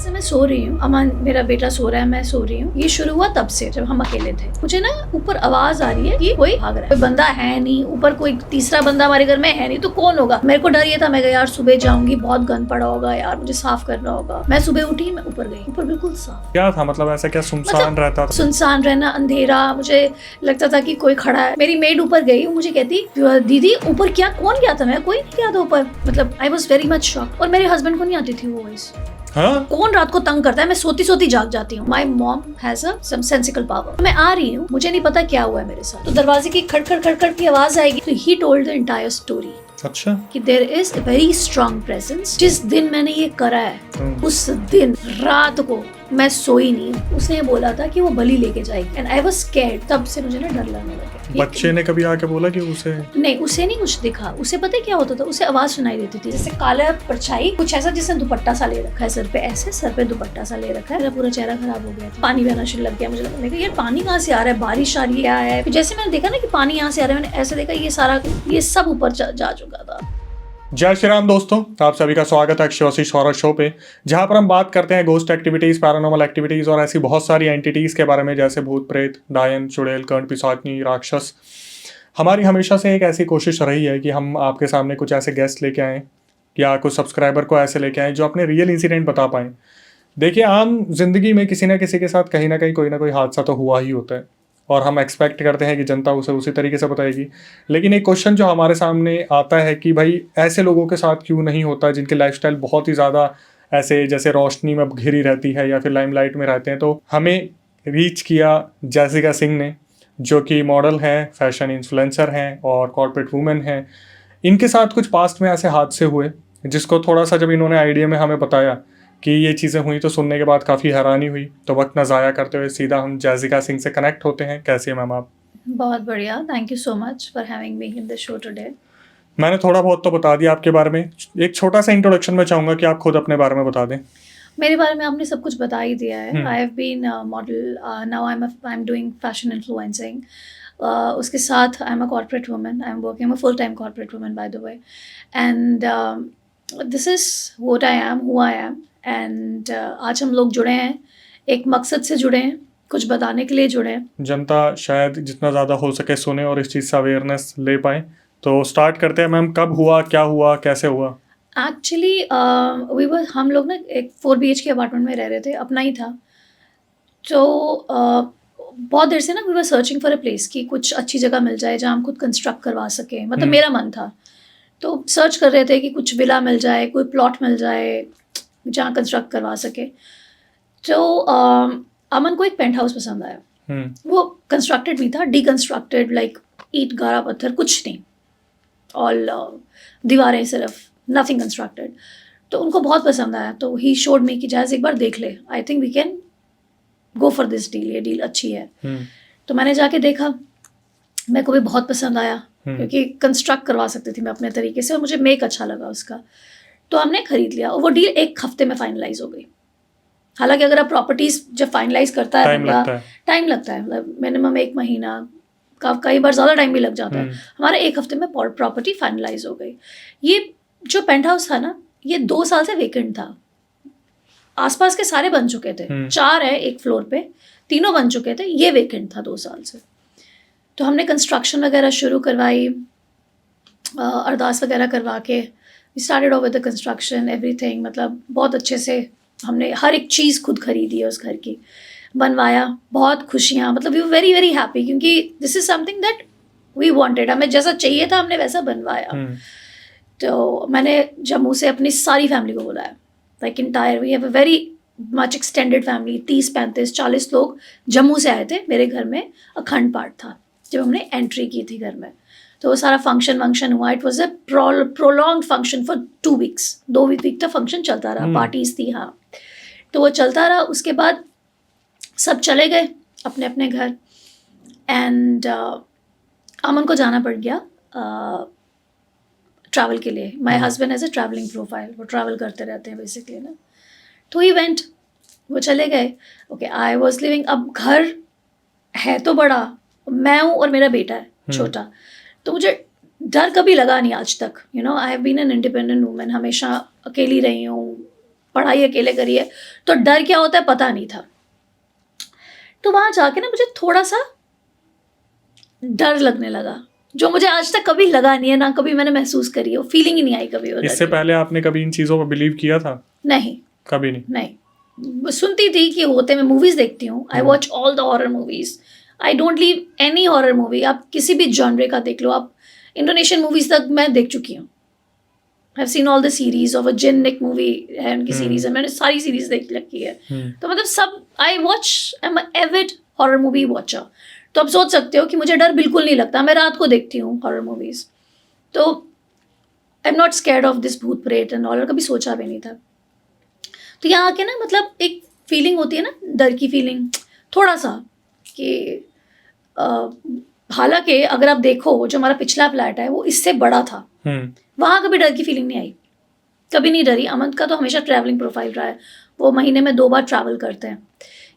जैसे मैं सो रही हूँ, अमन मेरा बेटा सो रहा है, मैं सो रही हूँ, ये शुरू हुआ तब से जब हम अकेले थे। मुझे ना ऊपर आवाज आ रही है कि कोई भाग रहा है, कोई बंदा है नहीं, ऊपर कोई तीसरा बंदा हमारे घर में है नहीं, तो कौन होगा। मेरे को डर ये था, मैं यार सुबह जाऊंगी, बहुत गंद पड़ा होगा यार, मुझे साफ करना होगा। मैं सुबह उठी, मैं ऊपर गई, ऊपर बिल्कुल साफ। क्या था मतलब ऐसा क्या सुनसान रहता था? सुनसान रहना, अंधेरा, मुझे लगता था कि कोई खड़ा है। मेरी मेड ऊपर गई, मुझे कहती दीदी ऊपर क्या, कौन गया था? मैं कोई नहीं गया था ऊपर। मतलब I was very much shock. और मेरे हस्बैंड को नहीं आती थी वो वॉइस। हाँ? कौन रात को तंग करता है? मैं सोती सोती जाग जाती हूँ। My mom has some sensical power. मैं आ रही हूँ, मुझे नहीं पता क्या हुआ है मेरे साथ, तो दरवाजे की खड़खड़ खड़खड़ की आवाज आएगी, तो he told the entire story. अच्छा। कि there is a very strong presence. जिस दिन मैंने ये करा है, उस दिन रात को मैं सोई नहीं। उसने बोला था कि वो बलि लेके जाएगी, एंड आई वाज स्कैर्ड। तब से मुझे ना डर लगने लगा। बच्चे ने कभी आके बोला कि उसे नहीं, उसे नहीं कुछ दिखा। उसे पता है क्या होता था? उसे आवाज सुनाई देती थी, जैसे काला परछाई, कुछ ऐसा जिसने दुपट्टा सा ले रखा है सर पे, ऐसे सर पे दुपट्टा सा ले रखा है। मेरा पूरा चेहरा खराब हो गया था, पानी बहना शुरू लग गया। मुझे लगा यार पानी कहाँ से आ रहा है, बारिश आ रही है। फिर जैसे मैंने देखा ना कि पानी यहाँ से आ रहा है, मैंने ऐसे देखा ये सब ऊपर जा चुका था। जय श्री राम दोस्तों, आप सभी का स्वागत है अक्षयवशीष हॉरर शो पे, जहां पर हम बात करते हैं गोस्ट एक्टिविटीज, पैरानॉर्मल एक्टिविटीज और ऐसी बहुत सारी एंटिटीज के बारे में, जैसे भूत प्रेत, डायन, चुड़ैल, कर्ण, पिशाचनी, राक्षस। हमारी हमेशा से एक ऐसी कोशिश रही है कि हम आपके सामने कुछ ऐसे गेस्ट लेके आएँ या कुछ सब्सक्राइबर को ऐसे लेके आएँ जो अपने रियल इंसिडेंट बता पाएँ। देखिए, आम जिंदगी में किसी ना किसी के साथ कहीं ना कहीं कोई ना कोई हादसा तो हुआ ही होता है और हम एक्सपेक्ट करते हैं कि जनता उसे उसी तरीके से बताएगी। लेकिन एक क्वेश्चन जो हमारे सामने आता है कि भाई ऐसे लोगों के साथ क्यों नहीं होता जिनकी लाइफस्टाइल बहुत ही ज़्यादा ऐसे जैसे रोशनी में घिरी रहती है या फिर लाइमलाइट में रहते हैं। तो हमें रीच किया जैसिका सिंह ने, जो कि मॉडल हैं, फैशन इन्फ्लुएंसर हैं और कॉर्पोरेट वूमेन हैं। इनके साथ कुछ पास्ट में ऐसे हादसे हुए जिसको थोड़ा सा जब इन्होंने आइडिया में हमें बताया कि ये चीज़ें हुई, तो सुनने के बाद काफ़ी हैरानी हुई। तो वक्त न ज़ाया करते हुए सीधा हम जैसिका सिंह से कनेक्ट होते हैं। कैसे हैं मैम आप? बहुत बढ़िया, thank you so much for having me in the show today. मैंने थोड़ा बहुत तो बता दिया आपके बारे में, एक छोटा सा इंट्रोडक्शन में चाहूँगा कि आप खुद अपने बारे में बता दें। मेरे बारे में आपने सब कुछ बता ही दिया है। I have been model, now I am doing fashion influencing. उसके साथ I am a corporate woman, I am working, full time corporate woman by the way, and this is what I am, who I am. And आज हम लोग जुड़े हैं, एक मकसद से जुड़े हैं, कुछ बताने के लिए जुड़े हैं। जनता शायद जितना ज़्यादा हो सके सुने और इस चीज़ से अवेयरनेस ले पाए। तो स्टार्ट करते हैं मैम, कब हुआ, क्या हुआ, कैसे हुआ? एक्चुअली हम लोग ना एक 4 BHK अपार्टमेंट में रह रहे थे, अपना ही था। तो बहुत देर से ना we were searching for a place कि कुछ अच्छी जगह मिल जाए जहाँ हम खुद कंस्ट्रक्ट करवा सकें। मतलब मेरा मन था, तो सर्च कर रहे थे कि कुछ विला मिल जाए, कोई प्लॉट मिल जाए जहाँ कंस्ट्रक्ट करवा सके। तो अमन को एक पेंट हाउस पसंद आया। वो कंस्ट्रक्टेड भी था, डीकंस्ट्रक्टेड, लाइक ईंट गारा पत्थर, कुछ नहीं, ऑल दीवारें सिर्फ, नथिंग कंस्ट्रक्टेड। तो उनको बहुत पसंद आया, तो ही शोड मी कि जैसे एक बार देख ले, I think we can go for this deal, ये डील अच्छी है। तो मैंने जाके देखा, मेरे को भी बहुत पसंद आया क्योंकि कंस्ट्रक्ट करवा सकती थी मैं अपने तरीके से और मुझे मेक अच्छा लगा उसका। तो हमने खरीद लिया और वो डील 1 हफ्ते में फाइनलाइज हो गई। हालांकि अगर आप प्रॉपर्टीज जब फाइनलाइज करता है टाइम लगता है, मतलब मिनिमम 1 महीना, कई बार ज़्यादा टाइम भी लग जाता है। हमारा 1 हफ्ते में प्रॉपर्टी फाइनलाइज हो गई। ये जो पेंट हाउस था ना, ये 2 साल से वेकेंट था। आसपास के सारे बन चुके थे, 4 है एक फ्लोर पे, तीनों बन चुके थे, ये वेकेंट था 2 साल से। तो हमने कंस्ट्रक्शन वगैरह शुरू करवाई, अरदास वगैरह करवा के we started off with the construction everything. मतलब बहुत अच्छे से हमने हर एक चीज़ खुद खरीदी है उस घर की, बनवाया, बहुत खुशियाँ, मतलब we were very very happy क्योंकि this is something that we wanted. हमें जैसा चाहिए था हमने वैसा बनवाया। तो मैंने जम्मू से अपनी सारी फैमिली को बुलाया, like entire, we have a very much extended family, 30-35-40 लोग जम्मू से आए थे। मेरे घर में अखंड पाठ था जब हमने एंट्री की थी घर में, तो वो सारा फंक्शन हुआ। It was a prolong function for 2 weeks, 2 week तक फंक्शन चलता रहा, पार्टीज थी, हाँ, तो वो चलता रहा। उसके बाद सब चले गए अपने अपने घर, एंड अमन को जाना पड़ गया ट्रैवल के लिए। My husband as a travelling profile, वो ट्रैवल करते रहते हैं बेसिकली ना। तो इवेंट वो चले गए। ओके, आई वॉज लिविंग, अब घर है तो बड़ा, मैं हूँ और मेरा बेटा है छोटा, तो मुझे डर कभी लगा नहीं आज तक। You know, I have been an independent women, हमेशा अकेली रही हूँ, पढ़ाई अकेले करी है, तो डर क्या होता है पता नहीं था। तो वहाँ जाके ना मुझे थोड़ा सा डर लगने लगा, जो मुझे आज तक कभी लगा नहीं है, ना कभी मैंने महसूस करी है, वो फीलिंग ही नहीं आई कभी वो डर इससे की। पहले आपने कभी इन चीज़ों पर बिलीव किया था? नहीं कभी नहीं। नहीं, सुनती थी कि होते, मैं मूवीज देखती हूँ, I watch all the horror movies, I don't leave any horror movie. आप किसी भी जॉनरे का देख लो, आप इंडोनेशियन मूवीज तक मैं देख चुकी हूँ। I have seen all the series of a jinn, एक मूवी है उनकी सीरीज है, मैंने सारी सीरीज देख रखी है। तो मतलब सब I watch, I am Avid horror movie watcher. तो आप सोच सकते हो कि मुझे डर बिल्कुल नहीं लगता, मैं रात को देखती हूँ हॉरर मूवीज, तो I am not scared of this भूत प्रेत एंड ऑल, कभी सोचा भी नहीं था। तो यहाँ आके ना मतलब एक फीलिंग होती है ना, डर की फीलिंग थोड़ा सा, कि हालांकि अगर आप देखो जो हमारा पिछला फ्लैट है वो इससे बड़ा था, वहाँ कभी डर की फीलिंग नहीं आई, कभी नहीं डरी। अमन का तो हमेशा ट्रैवलिंग प्रोफाइल रहा है, वो महीने में 2 बार ट्रैवल करते हैं।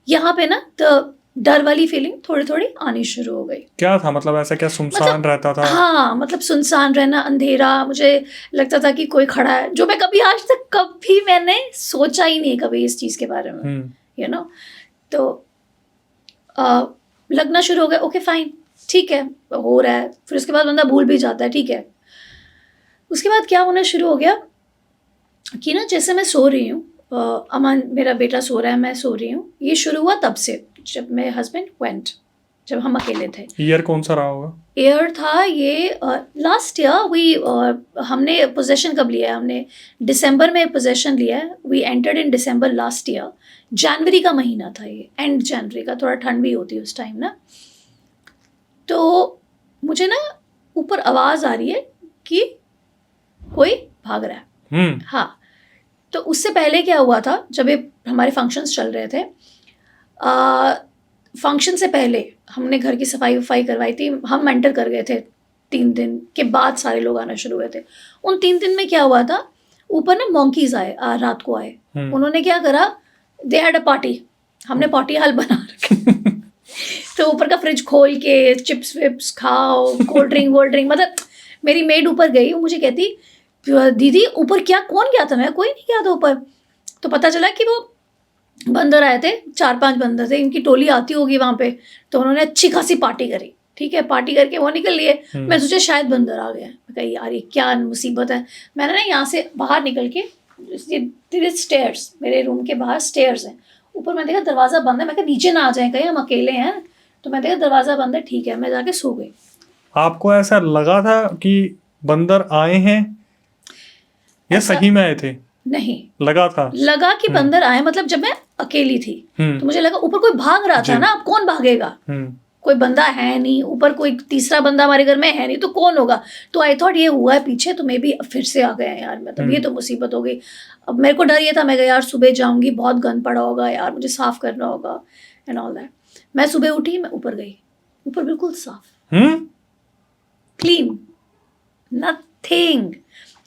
यहाँ पे ना तो डर वाली फीलिंग थोड़ी थोड़ी आनी शुरू हो गई। क्या था मतलब, ऐसा क्या सुनसान रहता था? हाँ मतलब सुनसान रहना, अंधेरा, मुझे लगता था कि कोई खड़ा है, जो मैं कभी आज तक कभी मैंने सोचा ही नहीं कभी इस चीज़ के बारे में, यू नो। तो लगना शुरू हो गया, ओके फाइन, ठीक है, हो रहा है। फिर उसके बाद बंदा भूल भी जाता है, ठीक है। उसके बाद क्या होना शुरू हो गया कि ना जैसे मैं सो रही हूँ, अमन मेरा बेटा सो रहा है, मैं सो रही हूँ, ये शुरू हुआ तब से जब मेरे हस्बैंड वेंट, जब हम अकेले थे। ईयर कौन सा रहा होगा? ईयर था ये लास्ट ईयर। वी हमने पोजेशन कब लिया है, हमने दिसंबर में पोजेशन लिया है। We entered in December last year, जनवरी का महीना था ये, एंड जनवरी का, थोड़ा ठंड भी होती है उस टाइम ना। तो मुझे ना ऊपर आवाज़ आ रही है कि कोई भाग रहा है। हाँ, तो उससे पहले क्या हुआ था, जब ये हमारे फंक्शंस चल रहे थे, फंक्शन से पहले हमने घर की सफाई वफाई करवाई थी, हम एंटर कर गए थे। 3 दिन के बाद सारे लोग आना शुरू हुए थे। उन 3 दिन में क्या हुआ था, ऊपर ना मॉन्कीज आए, रात को आए। उन्होंने क्या करा, दे हैड अ पार्टी, हमने पार्टी हाल बना रखे। तो ऊपर का फ्रिज खोल के चिप्स विप्स खाओ, कोल्ड ड्रिंक, मतलब मेरी मेड ऊपर गई, वो मुझे कहती दीदी ऊपर क्या, कौन गया था? मैं कोई नहीं गया था ऊपर। तो पता चला कि वो बंदर आए थे, 4-5 बंदर थे, इनकी टोली आती होगी वहाँ पे, तो उन्होंने अच्छी खासी पार्टी करी। ठीक है, पार्टी करके वो निकल लिए। मैं सोचा शायद बंदर आ गए, मैं कही यार ये क्या मुसीबत है। मैंने ना यहाँ से बाहर निकल के, स्टेयर्स, मेरे रूम के बाहर स्टेयर्स हैं, ऊपर मैं देखा दरवाज़ा बंद है, मैं कहा नीचे ना आ जाए कहीं, हम अकेले हैं। तो मैं देखा दरवाज़ा बंद है, ठीक है, मैं जाके सो गई। आपको ऐसा लगा था कि बंदर आए हैं या सही में आए थे? नहीं लगा था, लगा कि बंदर आए, मतलब जब मैं अकेली थी तो मुझे लगा ऊपर कोई भाग रहा था ना, अब कौन भागेगा, कोई बंदा है नहीं ऊपर, कोई तीसरा बंदा हमारे घर में है नहीं, तो कौन होगा। तो आई थॉट ये हुआ है पीछे, तो मे भी फिर से आ गए हैं यार, मतलब ये तो मुसीबत हो गई। अब मेरे को डर ये था, मैं कहा यार सुबह जाऊंगी, बहुत गंद पड़ा होगा यार, मुझे साफ करना होगा एंड ऑल दैट। मैं सुबह उठी, मैं ऊपर गई, ऊपर बिल्कुल साफ, क्लीन, नथिंग,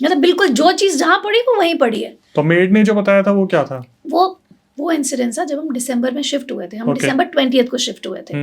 मतलब बिल्कुल जो चीज़ जहाँ पड़ी वो वहीं पड़ी है। तो मेड ने जो बताया था वो क्या था? वो इंसिडेंस था जब हम दिसंबर में शिफ्ट हुए थे। हम दिसंबर 20th को शिफ्ट हुए थे,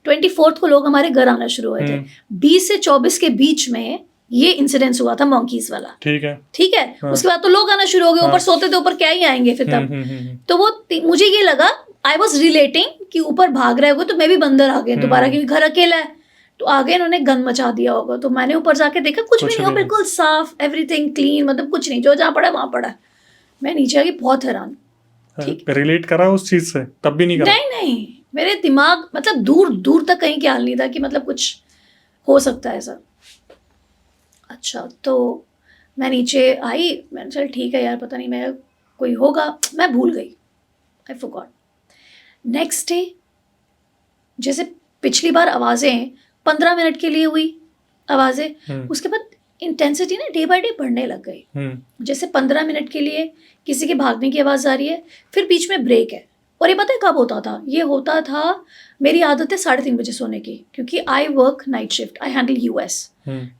24th को लोग हमारे घर आना शुरू हुए थे। 20 से 24 के बीच में ये इंसिडेंस हुआ था मॉन्कीज वाला। ठीक है। हाँ। उसके बाद तो लोग आना शुरू हो गए, ऊपर सोते थे, ऊपर क्या ही आएंगे फिर तब। तो वो मुझे ये लगा, आई वॉज रिलेटिंग कि ऊपर भाग रहे होगे तो मैं भी बंदर आ गए दोबारा, क्योंकि घर अकेला है। तो आगे इन्होंने गन मचा दिया होगा। तो मैंने ऊपर जाके देखा, कुछ भी नहीं हो, बिल्कुल साफ, एवरीथिंग क्लीन, मतलब कुछ नहीं, जो जहाँ पड़ा वहाँ पड़ा। मैं नीचे आ गई, बहुत हैरान। ठीक, रिलेट करा उस चीज से? तब भी नहीं करा? नहीं, मेरे दिमाग मतलब दूर दूर तक कहीं ख्याल नहीं था कि मतलब कुछ हो सकता है ऐसा। अच्छा, तो मैं नीचे आई, मैंने चल ठीक है यार, पता नहीं मैं कोई होगा, मैं भूल गई, आई फॉरगॉट। नेक्स्ट डे जैसे पिछली बार आवाज़ें 15 मिनट के लिए हुई आवाज़ें, उसके बाद इंटेंसिटी ना डे बाय डे बढ़ने लग गई। जैसे 15 मिनट के लिए किसी के भागने की आवाज़ आ रही है, फिर बीच में ब्रेक है। और ये पता है कब होता था? ये होता था, मेरी आदत है 3:30 बजे सोने की, क्योंकि I work night shift, I handle US।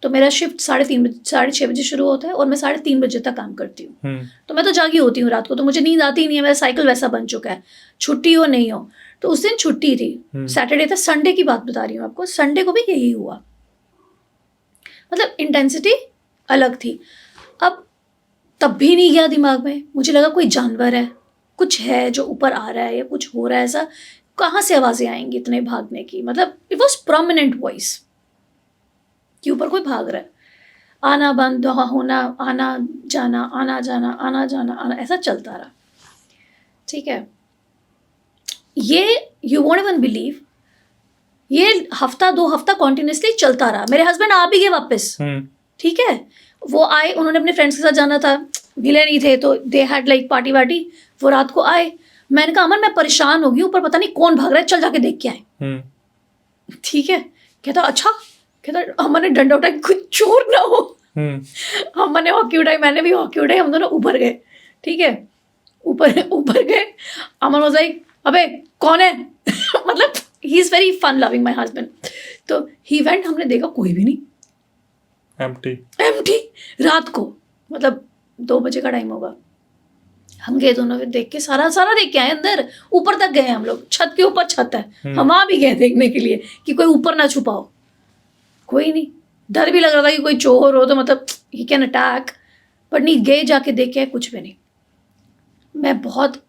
तो मेरा शिफ्ट 6:30 बजे शुरू होता है और मैं 3:30 बजे तक काम करती हूँ। तो मैं तो जागी होती हूँ रात को, तो मुझे नींद आती नहीं है, मेरा साइकिल वैसा बन चुका है, छुट्टी हो नहीं हो। तो उस दिन छुट्टी थी, सैटरडे था, संडे की बात बता रही हूँ आपको, संडे को भी यही हुआ, मतलब इंटेंसिटी अलग थी। अब तब भी नहीं गया दिमाग में, मुझे लगा कोई जानवर है, कुछ है जो ऊपर आ रहा है या कुछ हो रहा है ऐसा, कहाँ से आवाज़ें आएंगी इतने भागने की, मतलब इट वॉज प्रोमिनेंट वॉइस कि ऊपर कोई भाग रहा है, आना बंद होना, आना जाना आना जाना आना जाना आना, ऐसा चलता रहा। ठीक है, ये यू वोंट इवन बिलीव, ये हफ्ता 2 हफ्ता कॉन्टिन्यूसली चलता रहा। मेरे हस्बैंड आ भी गए वापस, ठीक है, वो आए, उन्होंने अपने फ्रेंड्स के साथ जाना था, मिले नहीं थे तो दे हैड लाइक पार्टी वार्टी, वो रात को आए। मैंने कहा अमन मैं परेशान हो गई, ऊपर पता नहीं कौन भाग रहा है, चल जाके देख के आए। ठीक है, कहता अच्छा, कहता अमन ने डंडा उठाया कुछ चोर ना हो। अमन ने हॉकी उठाई, मैंने भी हॉकी उठाई, हम दोनों ऊपर गए। ठीक है, ऊपर गए, अमन वाज लाइक अबे कौन है मतलब he is very fun loving my husband. तो ही वेंट, हमने देखा कोई भी नहीं, एम्प्टी रात को, मतलब 2 बजे का टाइम होगा। हम गए दोनों, फिर देख के सारा देख के आए, अंदर ऊपर तक गए हम लोग, छत के ऊपर छत है, हम वहाँ भी गए देखने के लिए कि कोई ऊपर ना छुपा हो, कोई नहीं। डर भी लग रहा था कि कोई चोर हो तो मतलब ही कैन अटैक, पर नहीं, गए जाके देखे कुछ भी नहीं। मैं बहुत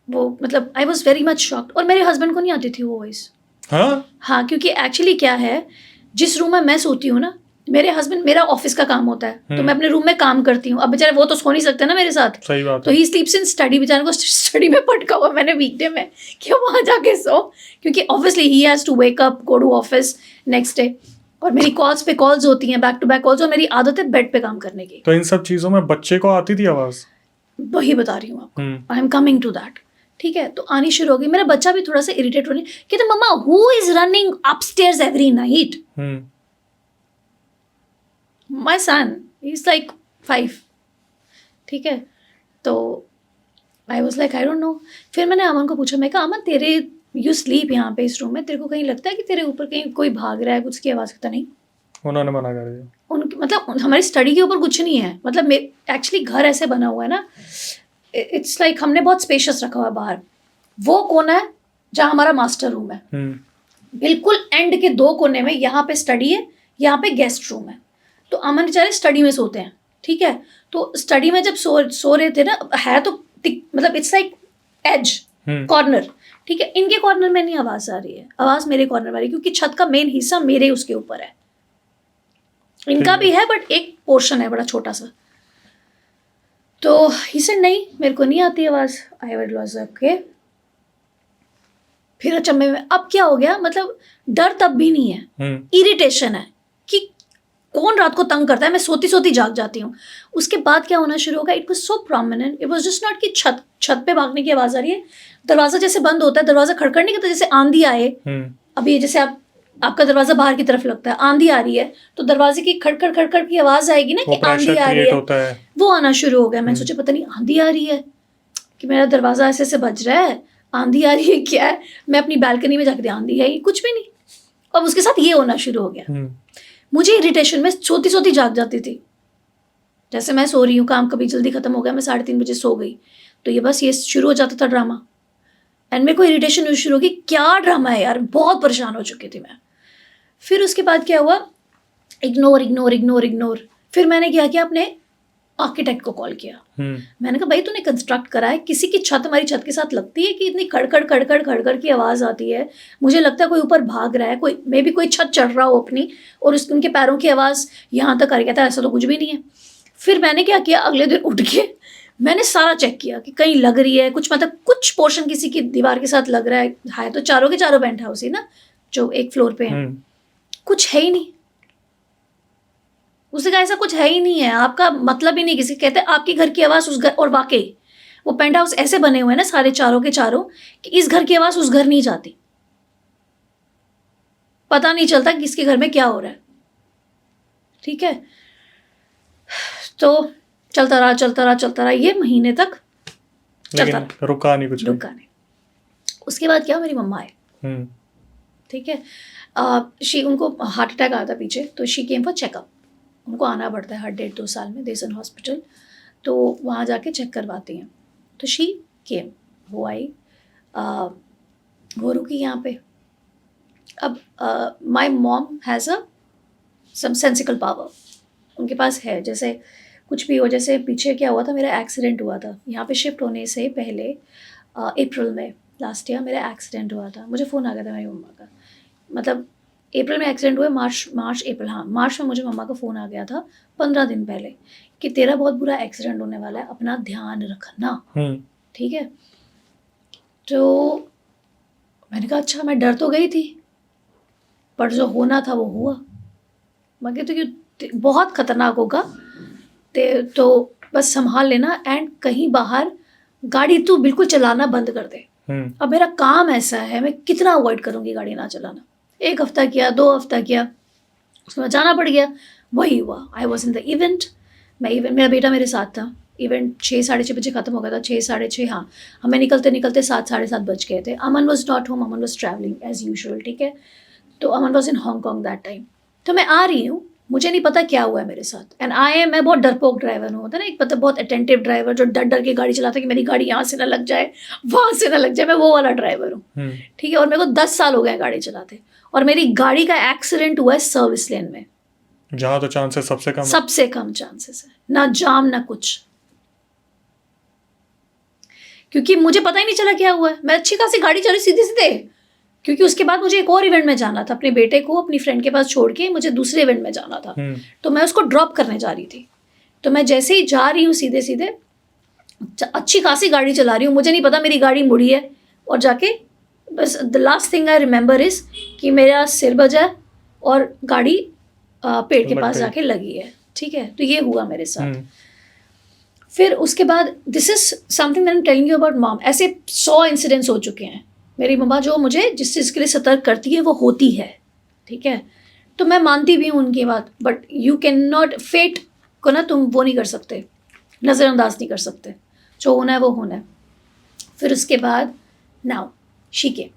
वो मतलब I was very much shocked, और मेरे हस्बैंड को नहीं आती थी वो वॉइस। हाँ, क्योंकि एक्चुअली क्या है, जिस रूम में मैं सोती हूँ ना, मेरे हस्बैंड, मेरा ऑफिस का काम होता है तो मैं अपने रूम में काम करती हूँ। अब बेचारे वो तो सो नहीं सकते ना मेरे साथ, सही बात तो ही स्लीप्स इन स्टडी, बेचारे को स्टडी में पटका हुआ मैंने वीकडे में कि वहाँ जाके सो, क्योंकि obviously he has to wake up, go to office next day, और मेरी कॉल्स पे कॉल्स होती हैं, बैक टू बैक कॉल्स, और मेरी आदत है बेड पे काम करने की। तो इन सब चीज़ों में बच्चे को आती थी आवाज़? वही बता रही हूँ आपको, I am coming to that. ठीक है, तो आनी शुरू हो गई। मेरा बच्चा भी थोड़ा सा इरिटेट होने, कहते mumma who is running upstairs every night? My son is like 5। ठीक है, तो I was like I don't know. फिर मैंने अमन को पूछा, मैं कहा अमन तेरे यू स्लीप यहाँ पे इस रूम में, तेरे को कहीं लगता है कि तेरे ऊपर कहीं कोई भाग रहा है, कुछ की आवाज़? करता नहीं। उन्होंने मना कर दिया। उनकी मतलब हमारी स्टडी के ऊपर कुछ नहीं है, मतलब एक्चुअली घर ऐसे बना हुआ है ना, इट्स लाइक हमने बहुत स्पेशियस रखा हुआ है बाहर। वो कोना है जहाँ हमारा मास्टर रूम है, बिल्कुल एंड के 2 कोने में, यहाँ पे स्टडी है, यहाँ पे गेस्ट रूम है। तो अमन बेचारे स्टडी में सोते हैं। ठीक है, तो स्टडी में जब सो रहे थे ना, है तो मतलब इट्स लाइक एज कॉर्नर। ठीक है, इनके कॉर्नर में नहीं आवाज़ आ रही है, आवाज़ मेरे कॉर्नर में आ रही है, क्योंकि छत का मेन हिस्सा मेरे उसके ऊपर है। इनका भी है बट एक पोर्शन है बड़ा छोटा सा। तो ही सेड नहीं, मेरे को नहीं आती आवाज़। I was okay. फिर अचंभे में अब क्या हो गया, मतलब डर तब भी नहीं है, इरिटेशन है कि कौन रात को तंग करता है। मैं सोती सोती जाग जाती हूँ। उसके बाद क्या होना शुरू होगा, it was so prominent, it was just not कि छत पे भागने की आवाज़ आ रही है, दरवाज़ा जैसे बंद होता है, दरवाज़ा खड़खड़ नहीं करता, जैसे आंधी आए। अभी जैसे आपका दरवाज़ा बाहर की तरफ लगता है, आंधी आ रही है तो दरवाजे की खड़खड़ खड़खड़ की आवाज़ आएगी ना कि आंधी आ रही है, वो आना शुरू हो गया। मैं सोचा पता नहीं आंधी आ रही है कि मेरा दरवाज़ा ऐसे ऐसे बज रहा है, आंधी आ रही है क्या है। मैं अपनी बालकनी में जाकर आंधी है, कुछ भी नहीं। अब उसके साथ ये होना शुरू हो गया। मुझे इरिटेशन में सोती सोती जाग जाती थी। जैसे मैं सो रही हूँ, काम कभी जल्दी खत्म हो गया, मैं 3:30 बजे सो गई, तो ये बस ये शुरू हो जाता था ड्रामा। एंड मेरे को इरिटेशन शुरू होगी, क्या ड्रामा है यार, बहुत परेशान हो चुकी थी मैं। फिर उसके बाद क्या हुआ, इग्नोर इग्नोर इग्नोर इग्नोर। फिर मैंने क्या किया, अपने आर्किटेक्ट को कॉल किया। मैंने कहा भाई तूने कंस्ट्रक्ट करा है, किसी की छत हमारी छत के साथ लगती है कि इतनी खड़खड़ खड़खड़ खड़खड़ की आवाज़ आती है। मुझे लगता है कोई ऊपर भाग रहा है, कोई मे बी कोई छत चढ़ रहा हो अपनी, और उनके पैरों की आवाज़ यहाँ तक आ रही। कहता ऐसा तो कुछ भी नहीं है। फिर मैंने क्या किया, अगले दिन उठ के मैंने सारा चेक किया कि कहीं लग रही है कुछ, मतलब कुछ पोर्शन किसी की दीवार के साथ लग रहा है तो चारों के चारों पेंट हाउस ही ना जो एक फ्लोर पे है, कुछ है ही नहीं। उसने कहा ऐसा कुछ है ही नहीं है, आपका मतलब ही नहीं किसी। कहते आपके घर की आवाज़ उस घर, और वाकई वो पेंट हाउस ऐसे बने हुए हैं ना सारे चारों के चारों कि इस घर की आवाज़ उस घर नहीं जाती, पता नहीं चलता किसके घर में क्या हो रहा है। ठीक है, तो चलता रहा ये महीने तक चलता रहा, रुका नहीं। उसके बाद क्या, मेरी मम्मा आए। ठीक है, उनको हार्ट अटैक आया था पीछे, तो शी केम फॉर चेकअप। उनको आना पड़ता है हर 1.5-2 साल में देसन हॉस्पिटल, तो वहाँ जाके चेक करवाती हैं। तो शी केम, वो आई, वो रुकी यहाँ पे। अब my mom has a some sensical power, उनके पास है, जैसे कुछ भी हो, जैसे पीछे क्या हुआ था, मेरा एक्सीडेंट हुआ था यहाँ पे शिफ्ट होने से पहले। अप्रैल में लास्ट ईयर मेरा एक्सीडेंट हुआ था, मुझे फ़ोन आ गया था मेरी मम्मा का, मतलब अप्रैल में एक्सीडेंट हुआ, अप्रैल, हाँ मार्च में मुझे मम्मा का फ़ोन आ गया था 15 दिन पहले कि तेरा बहुत बुरा एक्सीडेंट होने वाला है, अपना ध्यान रखना, ठीक है। तो मैंने कहा अच्छा, मैं डर तो गई थी, पर जो होना था वो हुआ। मैं कहती हूँ कि बहुत ख़तरनाक होगा, तो बस संभाल लेना, एंड कहीं बाहर गाड़ी तू बिल्कुल चलाना बंद कर दे। अब मेरा काम ऐसा है, मैं कितना अवॉइड करूँगी गाड़ी ना चलाना। 1 हफ़्ता किया, 2 हफ़्ता किया, उसके बाद जाना पड़ गया। वही हुआ, I was in the event, मेरा बेटा मेरे साथ था। इवेंट 6 साढ़े 6 बजे ख़त्म हो गया था, 6 साढ़े 6, हाँ हमें निकलते निकलते 7 साढ़े 7 बज गए थे। Aman was not home, Aman was travelling as usual, ठीक है। तो Aman was in Hong Kong that time. तो मैं आ रही हूँ, मुझे नहीं पता क्या हुआ है मेरे साथ, एंड मैं बहुत डरपोक ड्राइवर हूँ, होता है ना एक मतलब बहुत अटेंटिव ड्राइवर जो डर डर के गाड़ी चलाता है कि मेरी गाड़ी यहाँ से ना लग जाए, वहाँ से ना लग जाए, मैं वो वाला ड्राइवर हूँ, ठीक है। और मेरे को 10 साल हो गए गाड़ी चलाते, और मेरी गाड़ी का एक्सीडेंट हुआ है सर्विस लेन में, जहाँ तो चांसेस सबसे कम चांसेस है, ना जाम ना कुछ, क्योंकि मुझे पता ही नहीं चला क्या हुआ है। मैं अच्छी खासी गाड़ी चली सीधे सीधे, क्योंकि उसके बाद मुझे एक और इवेंट में जाना था, अपने बेटे को अपनी फ्रेंड के पास छोड़ के मुझे दूसरे इवेंट में जाना था। तो मैं उसको ड्रॉप करने जा रही थी, तो मैं जैसे ही जा रही हूँ सीधे सीधे अच्छी खासी गाड़ी चला रही हूँ, मुझे नहीं पता मेरी गाड़ी मुड़ी है, और जाके बस the last thing I remember is कि मेरा सिर बजा और गाड़ी पेड़ के पास जाके लगी है, ठीक है। तो ये हुआ मेरे साथ। फिर उसके बाद this is something that I am telling you about mom. ऐसे 100 इंसिडेंट्स हो चुके हैं। मेरी मम्मा जो मुझे जिस चीज़ के लिए सतर्क करती है वो होती है, ठीक है। तो मैं मानती भी हूँ उनकी बात, but you can not, fate को ना तुम वो नहीं कर सकते, नज़रअंदाज नहीं कर सकते, जो होना है वो होना है। फिर उसके बाद नाउ शीके,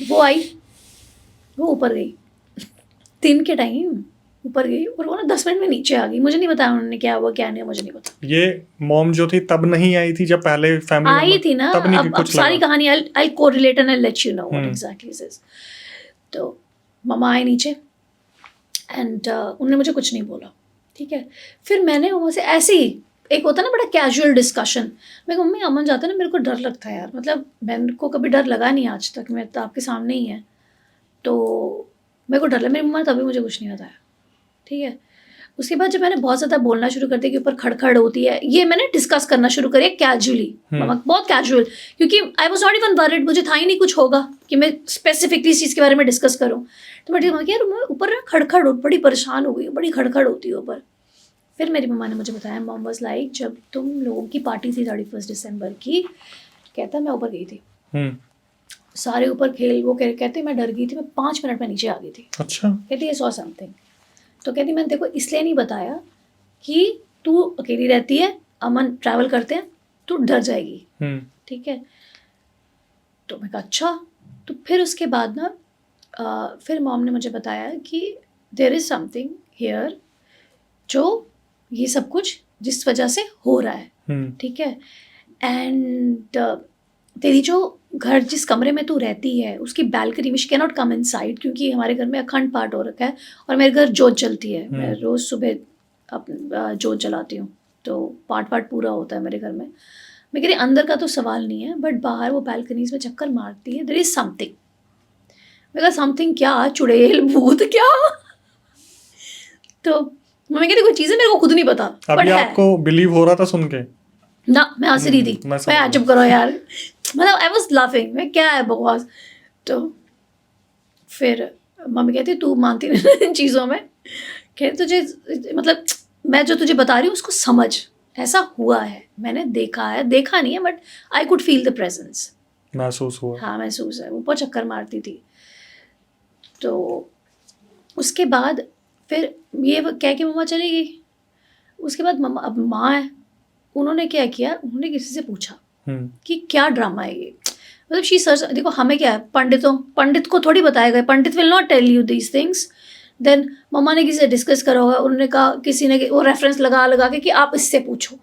वो आई, वो ऊपर गई 3 के टाइम ऊपर गई, और वो ना 10 मिनट में नीचे आ गई। मुझे नहीं बताया उन्होंने क्या हुआ क्या नहीं, मुझे नहीं पता। ये मॉम जो थी तब नहीं आई थी जब पहले फैमिली आई थी ना, तब नहीं अब कुछ सारी लगा। कहानी I correlate and I let you know what exactly this is. तो मम्मा आए नीचे, एंड उन्होंने मुझे कुछ नहीं बोला, ठीक है। फिर मैंने वहाँ से ऐसे ही, एक होता है ना बड़ा कैजुअल डिस्कशन, मैं मम्मी अमन जाता है ना, मेरे को डर लगता है यार, मतलब मेरे को कभी डर लगा नहीं आज तक, मैं तो आपके सामने ही है, तो मेरे को डर लगा। मेरी मम्मा ने तभी मुझे कुछ नहीं बताया, ठीक है। उसके बाद जब मैंने बहुत ज़्यादा बोलना शुरू कर दिया कि ऊपर खड़खड़ होती है, ये मैंने डिस्कस करना शुरू करिए कैजुअली, बहुत कैजुअल, क्योंकि I was not even worried, मुझे था ही नहीं कुछ होगा कि मैं स्पेसिफिकली इस चीज़ के बारे में डिस्कस करूँ। तो मैं ठीक यार ऊपर ना खड़खड़, बड़ी परेशान हो गई, बड़ी खड़खड़ होती है ऊपर। फिर मेरी मम्मा ने मुझे बताया, मॉम वाज लाइक जब तुम लोगों की पार्टी थी 31 दिसंबर की, कहता मैं ऊपर गई थी, सारे ऊपर खेल, वो कहते मैं डर गई थी, मैं 5 मिनट में नीचे आ गई थी। अच्छा। कहती आई सॉ समथिंग। तो कहती मैंने देखो इसलिए नहीं बताया कि तू अकेली रहती है, अमन ट्रैवल करते हैं, तू डर जाएगी, ठीक है। तो मैं कहा अच्छा। तो फिर उसके बाद ना फिर मॉम ने मुझे बताया कि देयर इज़ समथिंग हियर, जो ये सब कुछ जिस वजह से हो रहा है, ठीक है। एंड तेरी जो घर जिस कमरे में तू रहती है उसकी बैल्कनी में she can not come inside, क्योंकि हमारे घर में अखंड पाठ हो रखा है और मेरे घर जोत जलती है, मैं रोज़ सुबह जोत जलाती हूँ, तो पाठ पूरा होता है मेरे घर में। मैं कह रही अंदर का तो सवाल नहीं है, बट बाहर वो बैल्कनीज में चक्कर मारती है, देयर इज समथिंग। मैं कहा समथिंग क्या, चुड़ैल भूत क्या? तो मैं कहती कोई चीज़ें मेरे को खुद नहीं पता, अभी आपको बिलीव हो रहा था सुन के? ना, मैं हंस रही थी, मैं चुप करो यार, मतलब आई वाज लाफिंग, मैं क्या है बकवास। तो फिर मम्मी कहती तू मानती नहीं इन चीज़ों में, कहते तुझे मतलब मैं जो तुझे बता रही हूँ उसको समझ, ऐसा हुआ है, मैंने देखा है, देखा नहीं है but I could feel the presence, महसूस हुआ। हाँ महसूस है, ऊपर चक्कर मारती थी। तो उसके बाद फिर ये कह के मम्मा चली गई। उसके बाद मम्मा, अब माँ है, उन्होंने क्या किया, उन्होंने किसी से पूछा कि क्या ड्रामा है ये, मतलब शी सर्च, देखो हमें क्या है, पंडित को थोड़ी बताएगा, pandit will not tell you these things. Then mumma ने किसी से डिस्कस करा होगा, उन्होंने कहा, किसी ने वो रेफरेंस लगा के कि आप इससे पूछो,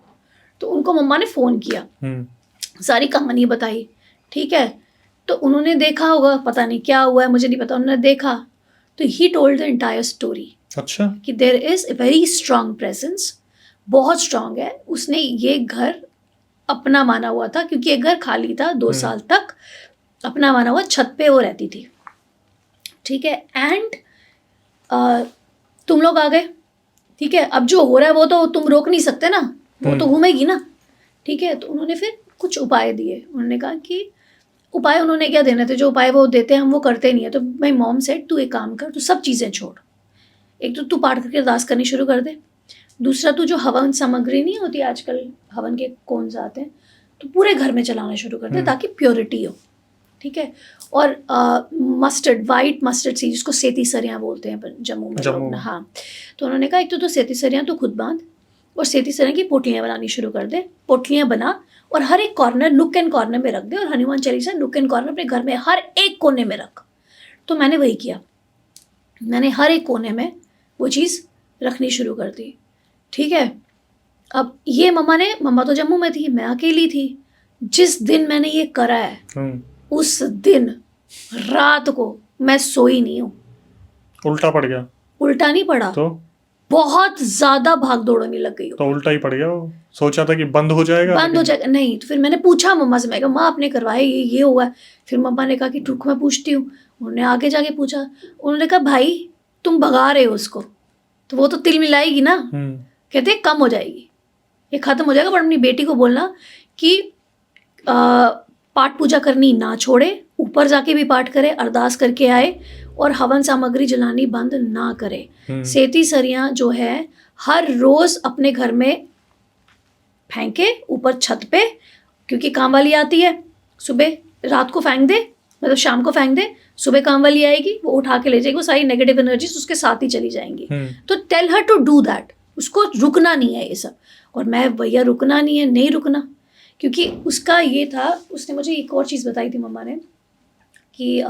तो उनको मम्मा ने फ़ोन किया, सारी कहानी बताई, ठीक है। तो उन्होंने देखा होगा, पता नहीं क्या हुआ है मुझे नहीं पता, उन्होंने देखा, तो he told the entire story अच्छा। कि there is a very strong presence, बहुत स्ट्रांग है। उसने ये घर अपना माना हुआ था, क्योंकि ये घर खाली था 2 साल तक, अपना माना हुआ, छत पे वो रहती थी, ठीक है। एंड तुम लोग आ गए, ठीक है। अब जो हो रहा है वो तो तुम रोक नहीं सकते ना, वो तो घूमेगी ना, ठीक है। तो उन्होंने फिर कुछ उपाय दिए। उन्होंने कहा कि उपाय उन्होंने क्या देने थे, जो उपाय वो देते हैं हम वो करते नहीं है। तो माई मॉम सेड तू एक काम कर, तू सब चीज़ें छोड़, एक तो तू पाठ करके अरदास करनी शुरू कर दे, दूसरा तू जो हवन सामग्री नहीं होती आजकल, हवन के कौन आते हैं, तो पूरे घर में चलाना शुरू कर दे ताकि प्योरिटी हो, ठीक है। और मस्टर्ड, वाइट मस्टर्ड सीड, जिसको सेती सरियाँ बोलते हैं जम्मू में लोग ना, हाँ। तो उन्होंने कहा एक तो सेती सरियाँ तो खुद बांध, और सेती सरियाँ की पोटलियाँ बनानी शुरू कर दे। पोटलियाँ बना और हर एक कॉर्नर, नुक एंड कॉर्नर में रख दे, और हनुमान चालीसा नुक एंड कॉर्नर अपने घर में हर एक कोने में रख। तो मैंने वही किया, मैंने हर एक कोने में वो चीज़ रखनी शुरू कर दी, ठीक है। अब ये मम्मा तो जम्मू में थी, मैं अकेली थी। जिस दिन मैंने ये करा है उस दिन रात को मैं सोई नहीं हूँ। उल्टा पड़ गया? उल्टा नहीं पड़ा, तो बहुत ज्यादा भाग दौड़ होने लग गई। तो उल्टा ही पड़ गया। वो सोचा था कि बंद हो जाएगा, बंद हो जाएगा नहीं। तो फिर मैंने पूछा मम्मा से, मैं कहा माँ आपने करवाया ये हुआ है। फिर मम्मा ने कहा कि रुक मैं पूछती हूँ। उन्होंने आगे जाके पूछा, उन्होंने कहा भाई तुम भगा रहे हो उसको, तो वो तो तिल मिलाएगी ना। कहते कम हो जाएगी, ये खत्म हो जाएगा, पर अपनी बेटी को बोलना कि पाठ पूजा करनी ना छोड़े, ऊपर जाके भी पाठ करे, अरदास करके आए, और हवन सामग्री जलानी बंद ना करे। सेती सरियाँ जो है हर रोज अपने घर में फेंके ऊपर छत पे, क्योंकि काम वाली आती है, सुबह रात को फेंक दे, मतलब शाम को फेंक दे, सुबह काम वाली आएगी वो उठा के ले जाएगी, वो सारी नेगेटिव एनर्जीज उसके साथ ही चली जाएंगी। तो tell her to do that, उसको रुकना नहीं है ये सब। और मैं भैया रुकना नहीं है, नहीं रुकना, क्योंकि उसका ये था, उसने मुझे एक और चीज़ बताई थी मम्मा ने, कि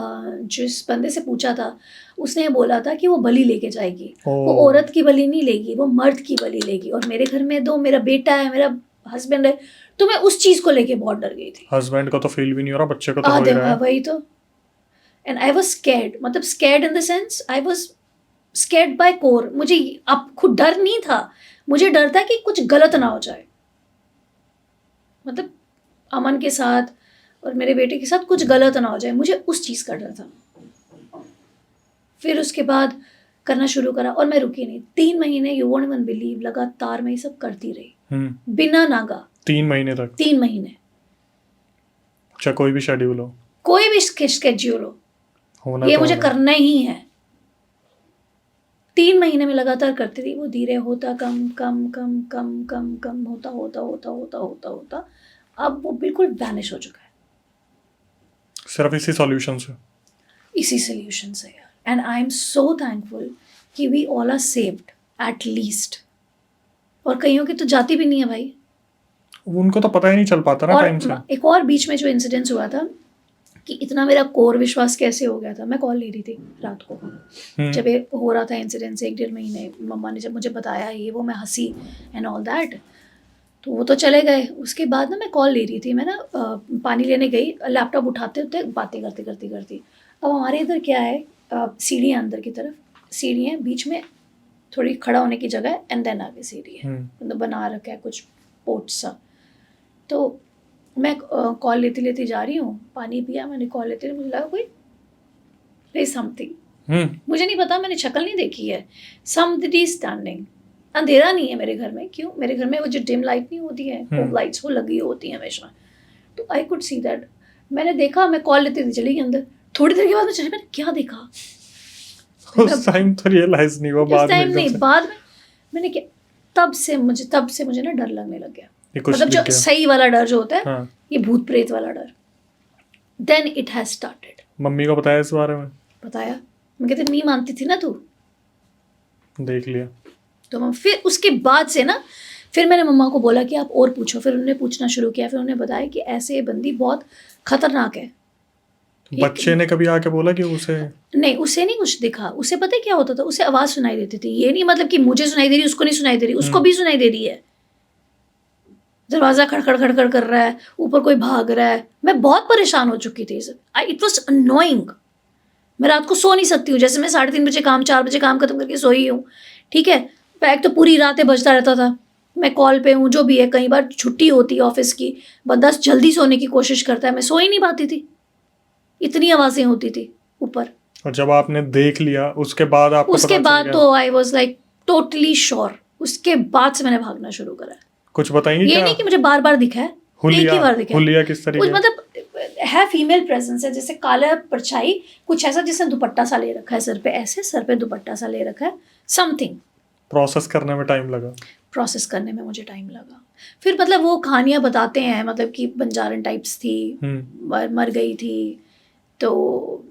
जिस बंदे से पूछा था उसने बोला था कि वो बलि लेके जाएगी। वो औरत की बलि नहीं लेगी, वो मर्द की बलि लेगी। और मेरे घर में दो, मेरा बेटा है, मेरा हस्बैंड है, तो मैं उस चीज़ को लेके बहुत डर गई थी। हस्बैंड को तो फील भी नहीं हो रहा, बच्चे को तो हो ही रहा है। वही तो। एंड आई वॉज स्कैर्ड, मतलब scared in the sense I was scared by core. मुझे अब खुद डर नहीं था, मुझे डर था कि कुछ गलत ना हो जाए, मतलब अमन के साथ और मेरे बेटे के साथ कुछ गलत ना हो जाए, मुझे उस चीज़ का डर था। फिर उसके बाद करना शुरू करा और मैं रुकी नहीं। 3 महीने, यू वोंट इवन बिलीव, लगातार मैं ये सब करती रही बिना नागा। 3 महीने तक? 3 महीने। अच्छा, कोई भी शेड्यूल हो, कोई भी स्केड्यूल हो, ये मुझे करना ही है। 3 महीने में लगातार करती रही। वो धीरे होता कम कम कम कम कम कम होता होता होता होता होता होता अब वो बिल्कुल वैनिश हो चुका है। सिर्फ इसी सॉल्यूशन से? इसी सॉल्यूशन से यार। And I am so thankful कि we all are saved at least. और कईयों की तो जाती भी नहीं है भाई, उनको तो पता ही नहीं चल पाता ना टाइम से। एक और बीच में जो इंसिडेंस हुआ था कि इतना मेरा कोर विश्वास कैसे हो गया था, मैं कॉल ले रही थी रात को, जब ये हो रहा था इंसिडेंट से 1-1.5 महीने, मम्मा ने जब मुझे बताया ये वो, मैं हंसी एंड ऑल दैट, तो वो तो चले गए। उसके बाद ना मैं कॉल ले रही थी, मैं ना पानी लेने गई, लैपटॉप उठाते होते बातें करती। अब हमारे इधर क्या है, सीढ़ियाँ अंदर की तरफ, सीढ़ियाँ बीच में थोड़ी खड़ा होने की जगह है, एंड देन आगे सीढ़ी है, मतलब बना रखा है कुछ पोर्ट सा। तो मैं कॉल लेती जा रही हूँ, पानी पिया मैंने, कॉल लेते मुझे लगा कोई समथिंग, मुझे नहीं पता, मैंने शक्ल नहीं देखी है, समबडी स्टैंडिंग। अंधेरा नहीं है मेरे घर में, क्यों, मेरे घर में वो जो डिम लाइट नहीं होती है, होम लाइट्स, वो लगी होती है हमेशा। तो आई कुड सी दैट, मैंने देखा, मैं कॉल लेते चली गई अंदर। थोड़ी देर के बाद मैंने क्या देखा, उस टाइम तो रियलाइज नहीं हुआ, बाद में मैंने क्या, तब से मुझे ना डर लगने लग गया, मतलब जो सही वाला डर जो होता है, ये भूत प्रेत वाला डर। Then it has started. मम्मी को बताया इस बारे में? बताया, मैं कहती नहीं मानती थी ना तू, देख लिया। तो फिर उसके बाद से ना, फिर मैंने मम्मा को बोला कि आप और पूछो, फिर उन्होंने पूछना शुरू किया, फिर उन्होंने बताया कि ऐसे ये बंदी बहुत खतरनाक है। बच्चे ने कभी आके बोला कि उसे नहीं कुछ दिखा, उसे पता है क्या होता था, उसे आवाज़ सुनाई देती थी। ये नहीं मतलब कि मुझे सुनाई दे रही, उसको नहीं सुनाई दे रही, उसको भी सुनाई दे रही है, दरवाज़ा खड़खड़ कर रहा है, ऊपर कोई भाग रहा है। मैं बहुत परेशान हो चुकी थी, इट वॉज अनोइंग। मैं रात को सो नहीं सकती हूँ, जैसे मैं 3:30 बजे काम 4 बजे काम खत्म करके सोई हूँ, ठीक है, बैग तो पूरी रातें बजता रहता था, मैं कॉल पे हूँ जो भी है, कई बार छुट्टी होती है ऑफिस की, बंदा जल्दी सोने की कोशिश करता है, मैं सो ही नहीं पाती थी, इतनी आवाज़ें होती थी ऊपर। और जब आपने देख लिया उसके बाद आपको उसके पता चल बाद गया? तो I was like totally sure, उसके बाद से मैंने भागना शुरू करा। कुछ बताएंगे ये क्या? नहीं कि मुझे बार बार दिखा है, एक हुलिया ही बार दिखा है। हुलिया किस कुछ तरीके? मतलब है फीमेल प्रेजेंस है, जैसे काला परछाई, कुछ ऐसा जिसने दुपट्टा सा ले रखा है सर पे, ऐसे सर पे दुपट्टा सा ले रखा है, समथिंग। प्रोसेस करने में टाइम लगा? प्रोसेस करने में मुझे टाइम लगा। फिर मतलब वो कहानियाँ बताते हैं, मतलब कि बंजारन टाइप्स थी, मर गई थी, तो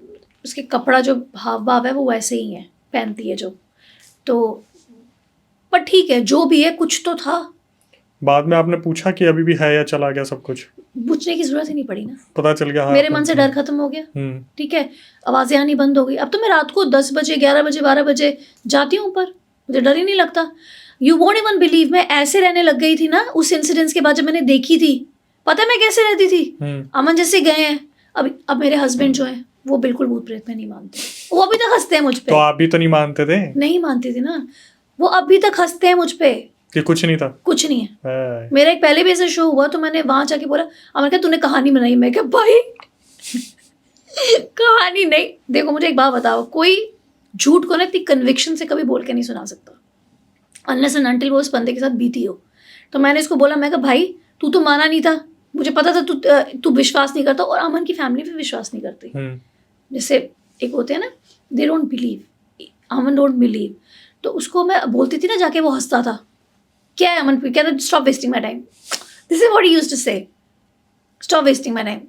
उसके कपड़ा जो हाव भाव है वो वैसे ही है, पहनती है जो, तो पर ठीक है जो भी है, कुछ तो था। बाद में आपने पूछा कि अभी भी है या चला गया सब कुछ? पूछने की जरूरत ही नहीं पड़ी ना, पता चल गया। हाँ, मेरे मन से डर खत्म हो गया, ठीक है, आवाज़ें आनी बंद हो गई। अब तो मैं रात को 10 बजे 11 बजे 12 बजे जाती हूँ ऊपर, मुझे डर ही नहीं लगता। यू वोंट इवन बिलीव, मैं ऐसे रहने लग गई थी ना उस इंसिडेंस के बाद, जब मैंने देखी थी, पता है मैं कैसे रहती थी? अमन जैसे गए हैं, अब मेरे हस्बैंड जो हैं वो बिल्कुल भूत प्रेत में नहीं मानते, वो अभी तक हंसते हैं मुझ पे। तो आप भी तो नहीं मानते थे? नहीं मानती थी ना, वो अभी तक हंसते हैं मुझ पे कि कुछ नहीं था? कुछ नहीं है। मेरा एक पहले भी ऐसा शो हुआ, तो मैंने वहां जाके बोला, अमन क्या तूने कहानी बनाई? मैं क्या भाई कहानी नहीं, देखो मुझे एक बात बताओ, कोई झूठ को ना इतनी कन्विक्शन से कभी बोल के नहीं सुना सकता, अनलेस एंड अनटिल वो उस बंदे के साथ बीती हो। तो मैंने इसको बोला, मैं कहा भाई तू तो माना नहीं था, मुझे पता था तू विश्वास नहीं करता, और अमन की फैमिली भी विश्वास नहीं करती। जैसे एक होते हैं ना, they don't believe, Aman don't believe, तो उसको मैं बोलती थी ना जाके, वो हंसता था, क्या है अमन, कहता stop wasting my time, this is what he used to say, stop wasting my time.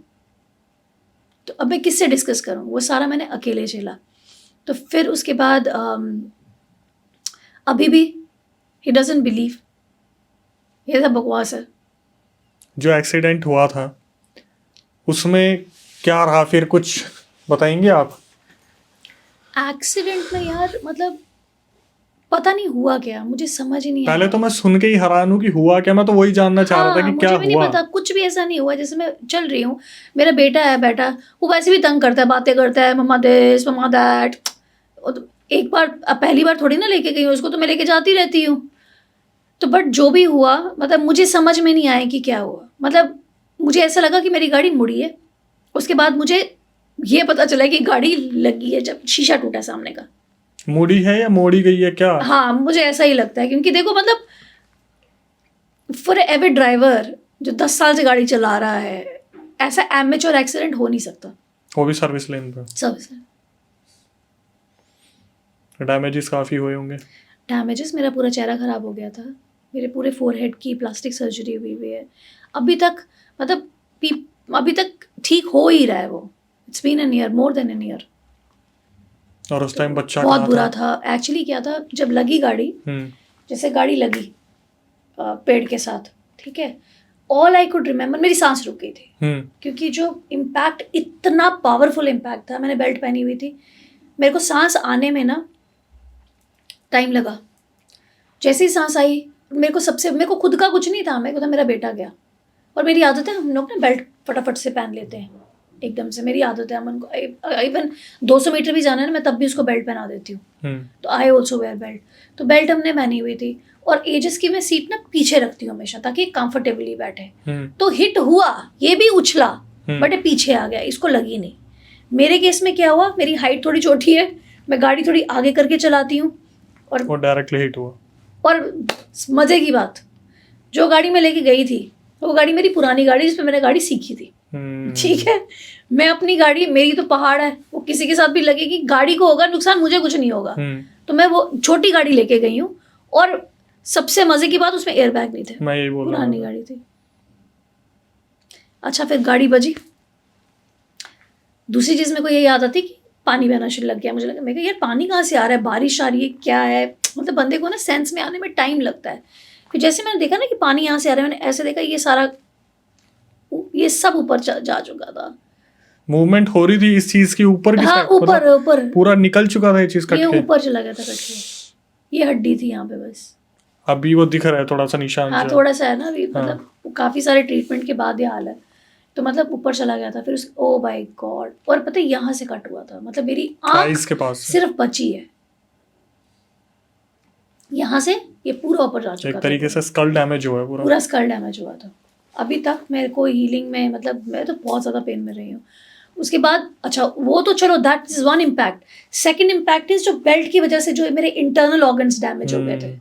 तो अब मैं किससे डिस्कस करूँ, वो सारा मैंने अकेले झेला। तो फिर उसके बाद अभी भी ही डजंट बिलीव, ये सब बकवास है। जो एक्सीडेंट हुआ था उसमें क्या रहा फिर, कुछ बताएंगे आप? एक्सीडेंट में यार मतलब पता नहीं हुआ क्या, मुझे समझ ही नहीं आया। पहले तो मैं सुन के ही हैरान हूँ कि हुआ क्या, मैं तो वही जानना चाह रहा था कि क्या मुझे भी नहीं हुआ। पता, कुछ भी ऐसा नहीं हुआ। जैसे मैं चल रही हूँ, मेरा बेटा है बैठा, वो वैसे भी तंग करता है, बातें करता है, मम्मा दिस मम्मा दैट। एक बार, अब पहली बार थोड़ी ना लेके गई हूँ उसको, तो मैं लेके जाती रहती हूँ। तो बट जो भी हुआ, मतलब मुझे समझ में नहीं आया कि क्या हुआ। मतलब मुझे ऐसा लगा कि मेरी गाड़ी मुड़ी है, उसके बाद मुझे ये पता चला कि गाड़ी लगी है जब शीशा टूटा सामने का। मुड़ी है या मोड़ी गई है क्या? हाँ मुझे ऐसा ही लगता है, क्योंकि देखो मतलब फॉर एवर ड्राइवर जो 10 साल से गाड़ी चला रहा है, ऐसा एमेच्योर एक्सीडेंट हो नहीं सकता। वो भी सर्विस लेन पे? सर्विस डैमेजेस काफ़ी हुए होंगे? डैमेजेस, मेरा पूरा चेहरा ख़राब हो गया था, मेरे पूरे फोरहेड की प्लास्टिक सर्जरी हुई है अभी तक, मतलब अभी तक ठीक हो ही रहा है वो। It's been an year, more than an year. और उस टाइम बच्चा बहुत कहाँ बुरा था। एक्चुअली क्या था, जब लगी गाड़ी, जैसे गाड़ी लगी पेड़ के साथ, ठीक है, ऑल आई कुड रिमेम्बर, मेरी सांस रुक गई थी, क्योंकि जो इम्पैक्ट इतना पावरफुल इम्पैक्ट था। मैंने बेल्ट पहनी हुई थी, मेरे को सांस आने में ना टाइम लगा। जैसे ही सांस आई, मेरे को खुद का कुछ नहीं था, मेरे को था मेरा बेटा गया। और मेरी आदत है, हम लोग ना बेल्ट फटाफट से पहन लेते हैं एकदम से, मेरी आदत है। अमन को इवन 200 मीटर भी जाना है ना, मैं तब भी उसको बेल्ट पहना देती हूँ। तो आई ऑल्सो वेयर बेल्ट। तो बेल्ट हमने पहनी हुई थी, और एजेस की मैं सीट ना पीछे रखती हूँ हमेशा, ताकि कंफर्टेबली बैठे। तो हिट हुआ, ये भी उछला, बट ये पीछे आ गया, इसको लगी नहीं। मेरे केस में क्या हुआ, मेरी हाइट थोड़ी छोटी है, मैं गाड़ी थोड़ी आगे करके चलाती हूँ, और वो डायरेक्टली हिट हुआ। और मज़े की बात, जो गाड़ी मैं लेके गई थी वो गाड़ी मेरी पुरानी गाड़ी, जिस पे मैंने गाड़ी सीखी थी, ठीक है। मैं अपनी गाड़ी, मेरी तो पहाड़ है, वो किसी के साथ भी लगेगी, गाड़ी को होगा नुकसान, मुझे कुछ नहीं होगा। तो मैं वो छोटी गाड़ी लेके गई हूँ, और सबसे मजे की बात, उसमें एयरबैग नहीं थे, मैं यही बोल रहा हूँ, पुरानी गाड़ी थी। अच्छा फिर गाड़ी बजी। दूसरी चीज़ मेरे को ये याद आती कि पानी बहना शुरू लग गया। मुझे लगा, मैं यार पानी कहाँ से आ रहा है, बारिश आ रही है, क्या है, मतलब बंदे को ना सेंस में आने में टाइम लगता है। फिर जैसे मैंने देखा ना कि पानी यहाँ से आ रहा है, मैंने ऐसे देखा, ये सब ऊपर जा चुका था। मूवमेंट हो रही थी इस चीज की ऊपर की हाँ साइड, ऊपर ऊपर पूरा निकल चुका था ये चीज कट ये के। ऊपर चला गया था कट के, ये हड्डी थी यहाँ पे बस। अभी वो दिख रहा है थोड़ा सा निशान हाँ जो। थोड़ा सा है ना अभी, मतलब काफ़ी सारे ट्रीटमेंट के बाद ये हाल है। तो मतलब ऊपर चला गया था, फिर उस ओ माय गॉड, और पता है यहाँ से कट हुआ था, मतलब मेरी आइज आँख के पास से। सिर्फ बची है, यहाँ से ये पूरा ऊपर जा चुका एक था, तरीके से स्कल डैमेज हुआ है पूरा। पूरा स्कल डैमेज हुआ था। अभी तक मेरे को हीलिंग में, मतलब मैं तो बहुत ज़्यादा पेन में रही हूँ। उसके बाद अच्छा वो तो चलो that is one impact, second impact is जो बेल्ट की वजह से जो मेरे इंटरनल ऑर्गन्स डैमेज हो गए थे।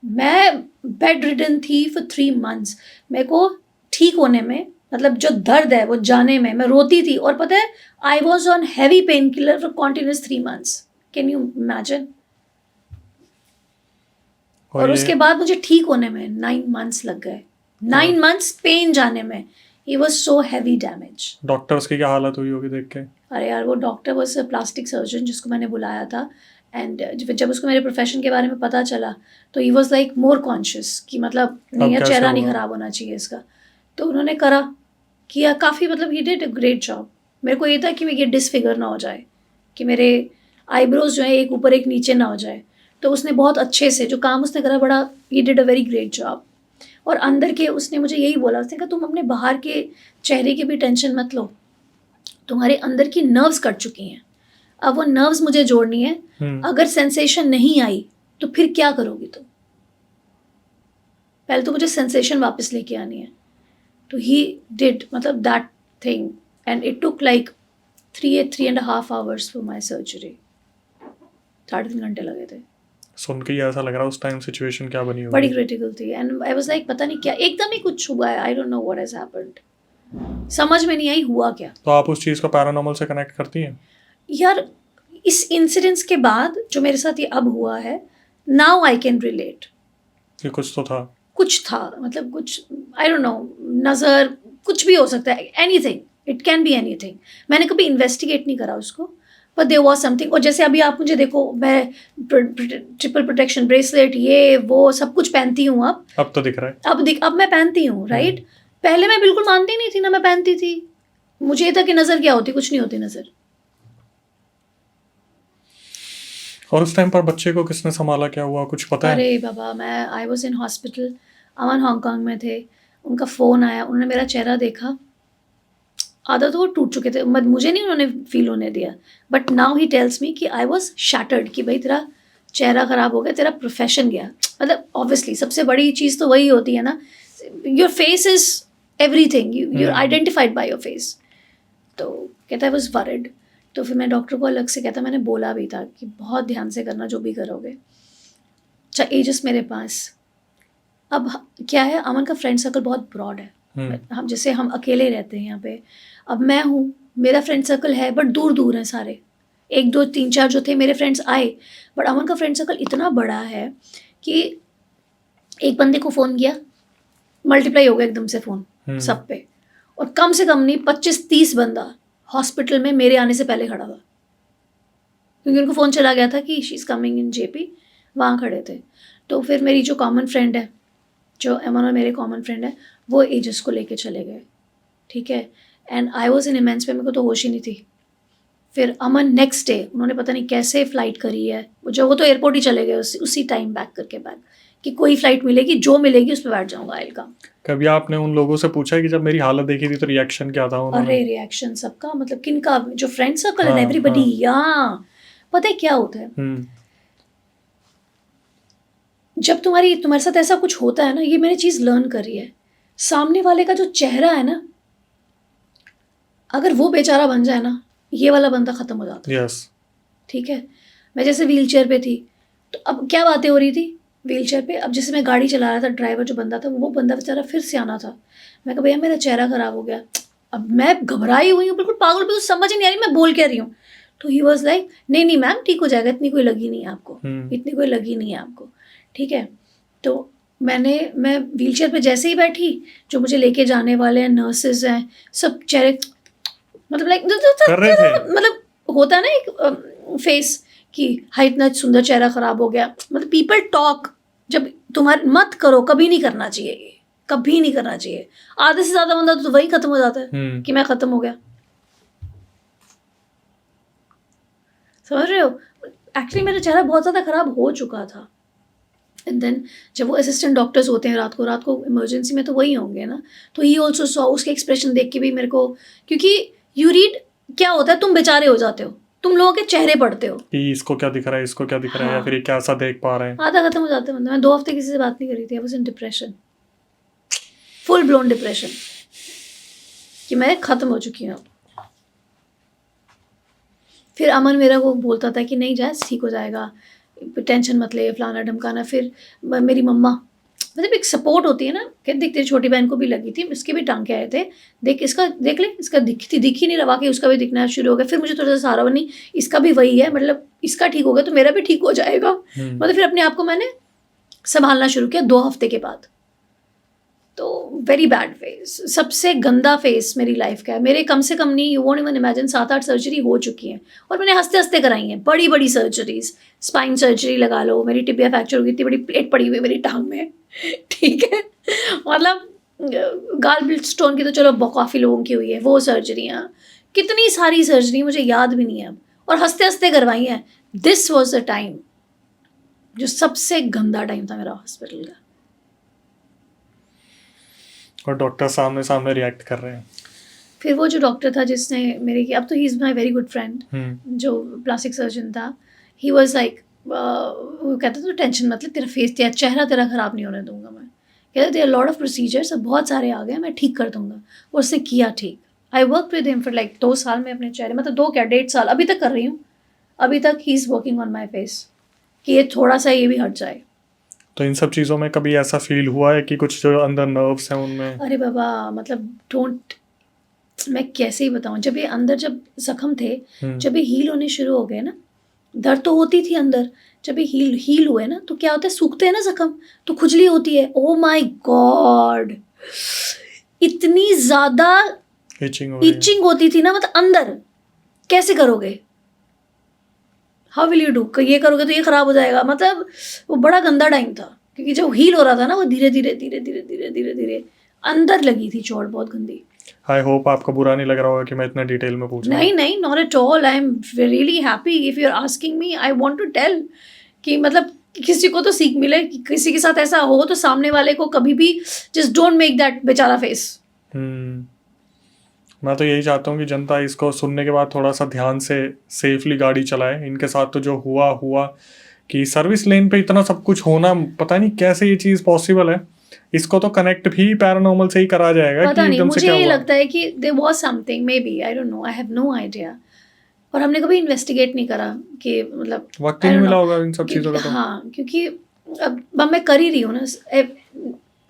मैं बेड रिडन थी फॉर 3 months। मेरे को ठीक होने में, मतलब जो दर्द है वो जाने में, मैं रोती थी, और पता है I was on heavy pain killer for continuous 3 months। Can you imagine? और उसके बाद मुझे ठीक होने में 9 months लग गए। 9 months पेन जाने में। He was so heavy damage. Doctors की क्या हालत हुई होगी देख के? अरे यार वो doctor was a plastic surgeon जिसको मैंने बुलाया था, एंड जब उसको मेरे प्रोफेशन के बारे में पता चला तो he was like more conscious कि मतलब नहीं यार, कैसे चेहरा नहीं हुआ? ख़राब होना चाहिए इसका। तो उन्होंने किया काफ़ी, मतलब he did a great job. मेरे को ये था कि ये डिसफिगर ना हो जाए, कि मेरे आईब्रोज जो है एक ऊपर एक नीचे ना हो जाए। तो उसने बहुत अच्छे से जो काम उसने करा, बड़ा he did a very great job. और अंदर के उसने मुझे यही बोला, उसने कहा तुम अपने बाहर के चेहरे की भी टेंशन मत लो, तुम्हारे अंदर की नर्व्स कट चुकी हैं, अब वो नर्व्स मुझे जोड़नी है। अगर सेंसेशन नहीं आई तो फिर क्या करोगी तुम? पहले तो मुझे सेंसेशन वापस लेके आनी है। तो ही डिड, मतलब that thing, and it took like 3.5 hours for my surgery. 3.5 घंटे लगे थे। सुन के ही ऐसा लग रहा है उस टाइम सिचुएशन क्या बनी बड़ी होगी। क्रिटिकल थी, एंड आई वाज लाइक पता नहीं क्या एकदम ही कुछ हुआ है, आई don't know what has happened, समझ में नहीं आई हुआ क्या। तो आप उस चीज़ को पैरानॉर्मल से कनेक्ट करती हैं? यार इस इंसिडेंट्स के बाद जो मेरे साथ ये अब हुआ है, नाउ आई कैन रिलेट। कि कुछ तो था। कुछ था, मतलब कुछ, आई डोंट नो, नज़र, कुछ भी हो सकता है, anything, it can be anything. मैंने कभी इन्वेस्टिगेट नहीं करा उसको, पर देयर वाज समथिंग। और जैसे अभी आप मुझे देखो, मैं ट्रिपल प्रोटेक्शन ब्रेसलेट, ये वो सब कुछ पहनती हूँ अब तो दिख रहा है। अब मैं पहनती हूँ, राइट। पहले मैं बिल्कुल मानती नहीं थी ना, मैं पहनती थी, मुझे ये था कि नज़र क्या होती, कुछ नहीं होती नज़र। और उस टाइम पर बच्चे को किसने संभाला, क्या हुआ, कुछ पता है? अरे बाबा, मैं I was in hospital, Aman Hong Kong में थे, उनका फ़ोन आया, उन्होंने मेरा चेहरा देखा, आधा तो वो टूट चुके थे, मुझे नहीं उन्होंने फील होने दिया, but now he tells me कि आई वॉज शैटर्ड, कि भाई तेरा चेहरा ख़राब हो गया, तेरा प्रोफेशन गया। मतलब ऑब्वियसली सबसे बड़ी चीज़ तो वही होती है ना, your face is everything, you are identified by your face. तो कहता आई वॉज वरिड। तो फिर मैं डॉक्टर को अलग से कहता, मैंने बोला भी था कि बहुत ध्यान से करना जो भी करोगे। अच्छा एजेस मेरे पास, अब क्या है, अमन का फ्रेंड सर्कल बहुत ब्रॉड है। हम जैसे हम अकेले रहते हैं यहाँ पे, अब मैं हूँ, मेरा फ्रेंड सर्कल है, बट दूर दूर हैं सारे, 1 2 3 4 जो थे मेरे फ्रेंड्स आए, बट अमन का फ्रेंड सर्कल इतना बड़ा है कि एक बंदे को फ़ोन किया, मल्टीप्लाई हो गया एकदम से फ़ोन सब पे, और कम से कम नहीं 25-30 बंदा हॉस्पिटल में मेरे आने से पहले खड़ा था, क्योंकि उनको फ़ोन चला गया था कि she is coming in JP, वहाँ खड़े थे। तो फिर मेरी जो कॉमन फ्रेंड है, जो अमन और मेरे कॉमन फ्रेंड है, वो एजस को लेके चले गए, ठीक है। And I was in immense पे, मेरे को तो होश ही नहीं थी। फिर अमन नेक्स्ट डे, उन्होंने पता नहीं कैसे फ़्लाइट करी है, वो तो एयरपोर्ट ही चले गए उसी टाइम बैक करके बैग, कि कोई फ़्लाइट मिलेगी, जो मिलेगी उस पर बैठ जाऊँगा, आई विल कम। कभी आपने उन लोगों से पूछा है कि जब मेरी हालत देखी थी तो रिएक्शन क्या था उन्होंने? अरे रिएक्शन सबका, मतलब किनका, जो फ्रेंड सर्कल है ना, हाँ, एवरीबडी, हाँ। या पता है क्या होता है, जब तुम्हारे साथ ऐसा कुछ होता है ना, ये मैंने चीज़ लर्न करी है, सामने वाले का जो चेहरा है ना, अगर वो बेचारा बन जाए ना, ये वाला बंदा ख़त्म हो जाता है। यस। ठीक है, मैं जैसे व्हीलचेयर पे थी, तो अब क्या बातें हो रही थी व्हीलचेयर पे, अब जैसे मैं गाड़ी चला रहा था, ड्राइवर जो बंदा था, वो बंदा बेचारा फिर से आना था। मैं कहा भैया मेरा चेहरा ख़राब हो गया, अब मैं घबराई हुई हूँ, बिल्कुल पागल, बिल्कुल समझ ही नहीं आ रही मैं बोल क्या रही हूँ। तो ही वॉज लाइक नहीं नहीं मैम, ठीक हो जाएगा, इतनी कोई लगी नहीं है आपको, इतनी कोई लगी नहीं है आपको, ठीक है। तो मैं व्हीलचेयर पे जैसे ही बैठी, जो मुझे लेके जाने वाले हैं, नर्सेज हैं, सब चेहरे मतलब लाइक कर रहे थे। मतलब होता है ना एक फेस कि हाय इतना सुंदर चेहरा ख़राब हो गया, मतलब पीपल टॉक, जब तुम्हारे मत करो, कभी नहीं करना चाहिए ये, कभी नहीं करना चाहिए। आधे से ज़्यादा बंदा तो वही ख़त्म हो जाता है कि मैं ख़त्म हो गया, समझ रहे हो। एक्चुअली मेरा चेहरा बहुत ज़्यादा ख़राब हो चुका था, एंड देन जब वो असिस्टेंट डॉक्टर्स होते हैं रात को इमरजेंसी में तो वही होंगे ना, तो ही ऑल्सो सॉ, उसके एक्सप्रेशन देख के भी मेरे को, क्योंकि यू रीड क्या होता है, तुम बेचारे हो जाते हो, तुम लोगों के चेहरे पढ़ते हो कि इसको क्या दिख रहा है, इसको क्या दिख रहा है, या फिर ये कैसा देख पा रहे हैं। आधा खत्म हो जाते हैं। मतलब मैं 2 हफ्ते किसी से बात नहीं करी थी, I was in depression, full blown depression, कि मैं खत्म हो चुकी हूँ। फिर अमन मेरा को बोलता था कि नहीं जैस ठीक हो जाएगा, टेंशन मत ले, फलाना ढमकाना। फिर मेरी मम्मा, मतलब एक सपोर्ट होती है ना, कहते देख तेरी छोटी बहन को भी लगी थी, इसके भी टांके आए थे, देख इसका देख ले, इसका दिख ही नहीं रहा कि उसका भी दिखना शुरू हो गया। फिर मुझे थोड़ा सा सहारा बनी, इसका भी वही है, मतलब इसका ठीक हो गया तो मेरा भी ठीक हो जाएगा। मतलब फिर अपने आप को मैंने संभालना शुरू किया 2 हफ्ते के बाद। तो वेरी बैड फेज, सबसे गंदा फेज मेरी लाइफ का है। मेरे कम से कम नहीं, you won't even imagine, 7-8 surgery हो चुकी हैं और मैंने हंसते हंसते कराई हैं, बड़ी बड़ी सर्जरीज। स्पाइन सर्जरी लगा लो, मेरी टिबिया फ्रैक्चर हो गई, इतनी बड़ी प्लेट पड़ी हुई मेरी टांग में, ठीक है। मतलब गाल स्टोन की तो चलो काफ़ी लोगों की हुई है, वो सर्जरियाँ, कितनी सारी सर्जरी मुझे याद भी नहीं है अब, और हंसते हंसते करवाई हैं। दिस वॉज द टाइम जो सबसे गंदा टाइम था मेरा हॉस्पिटल का। और डॉक्टर सामने सामने रिएक्ट कर रहे हैं। फिर वो जो डॉक्टर था जिसने मेरे की, अब तो he is my very good friend, जो प्लास्टिक सर्जन था, ही वॉज लाइक, वो कहता था टेंशन मत ले, तेरा फेस, तेरा चेहरा तेरा ख़राब नहीं होने दूंगा मैं। कहते थे लॉट ऑफ प्रोसीजर्स, अब बहुत सारे आ गए, मैं ठीक कर दूंगा। और उसने किया ठीक। I work with him for like 2 साल में अपने चेहरे, मतलब 2 क्या 1.5 साल अभी तक कर रही हूँ। अभी तक he is working on my face कि ये थोड़ा सा ये भी हट जाए। तो इन सब चीज़ों में कभी ऐसा फील हुआ है कि कुछ जो अंदर नर्व्स हैं उनमें? अरे बाबा, मतलब डोंट, मैं कैसे ही बताऊँ, जब ये अंदर जब जख्म थे, जब ये हील होने शुरू हो गए ना, दर्द तो होती थी अंदर, जब ये हील हुए ना तो क्या होता है, सूखते हैं ना जख्म तो खुजली होती है। ओ माय गॉड, इतनी ज़्यादा इचिंग होती थी ना, मतलब अंदर कैसे करोगे, हाउ विल यू डू, ये करोगे तो ये ख़राब हो जाएगा। मतलब वो बड़ा गंदा टाइम था, क्योंकि जब हील हो रहा था ना, वो धीरे धीरे धीरे धीरे धीरे धीरे धीरे अंदर लगी थी चोट बहुत गंदी। आई होप आपको बुरा नहीं लग रहा होगा कि मैं इतना डिटेल में पूछ रहा हूँ। नहीं, not at all, I am really happy if you are asking me, I want to tell कि मतलब किसी को तो सीख मिले, कि किसी के साथ ऐसा हो तो सामने वाले को कभी भी जस्ट डोंट मेक दैट बेचारा फेस। मैं तो यही चाहता हूँ कि जनता इसको सुनने के बाद थोड़ा सा ध्यान से सेफली गाड़ी चलाए। इनके साथ तो जो हुआ कि सर्विस लेन पे इतना सब कुछ होना, पता नहीं कैसे ये चीज़ पॉसिबल है। इसको तो कनेक्ट भी पैरानॉर्मल से ही करा जाएगा पता कि नहीं, एकदम से मुझे क्या ये हुआ। लगता है कि there was something, may be, I don't know, I have no idea. और हमने कभी इन्वेस्टिगेट नहीं करा कि मतलब वक्त ही नहीं मिला होगा इन सब चीज़ों का तो। हाँ, क्योंकि अब मैं कर ही रही हूँ ना,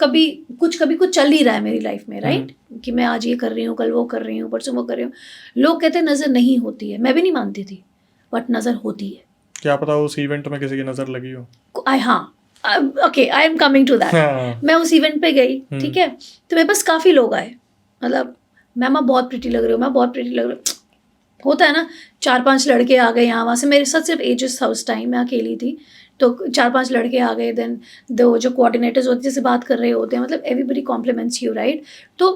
कभी कुछ चल ही रहा है मेरी लाइफ में, राइट, कि मैं आज ये कर रही हूँ, कल वो कर रही हूँ, परसों वो कर रही हूँ। लोग कहते हैं नज़र नहीं होती है, मैं भी नहीं मानती थी, बट नज़र होती है। क्या पता उस इवेंट में किसी की नज़र लगी हो। हाँ, okay, I am coming to that. मैं उस इवेंट पे गई, ठीक है, तो मेरे पास काफ़ी लोग आए, मतलब मैम आप बहुत प्रिटी लग रहे हो, मैं बहुत प्रिटी लग रही हूँ, होता है ना, 4-5 लड़के आ गए यहाँ वहाँ से, मेरे साथ सिर्फ एजेस था उस टाइम, मैं अकेली थी, तो 4-5 लड़के आ गए। देन दो जो कोऑर्डिनेटर्स होते हैं जैसे बात कर रहे होते हैं, मतलब एवरीबडी कॉम्प्लीमेंट्स यू, राइट। तो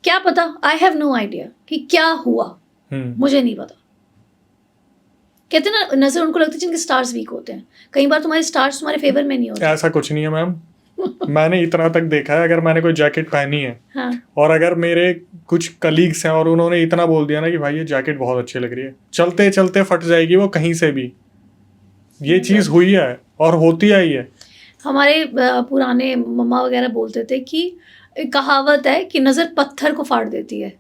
क्या पता, आई हैव नो आइडिया कि क्या हुआ, मुझे नहीं पता। कहते हैं ना, नज़र उनको लगती है जिनके स्टार्स वीक होते हैं। कई बार तुम्हारे स्टार्स तुम्हारे फेवर में नहीं होते। ऐसा कुछ नहीं है मैम। मैंने इतना तक देखा है, अगर मैंने कोई जैकेट पहनी है, हाँ, और अगर मेरे कुछ कलीग्स हैं और उन्होंने इतना बोल दिया ना कि भाई ये जैकेट बहुत अच्छी लग रही है, चलते चलते फट जाएगी वो कहीं से भी। ये चीज़ हुई है और होती आई है। हमारे पुराने मम्मा वगैरह बोलते थे कि कहावत है कि नज़र पत्थर को फाड़ देती है,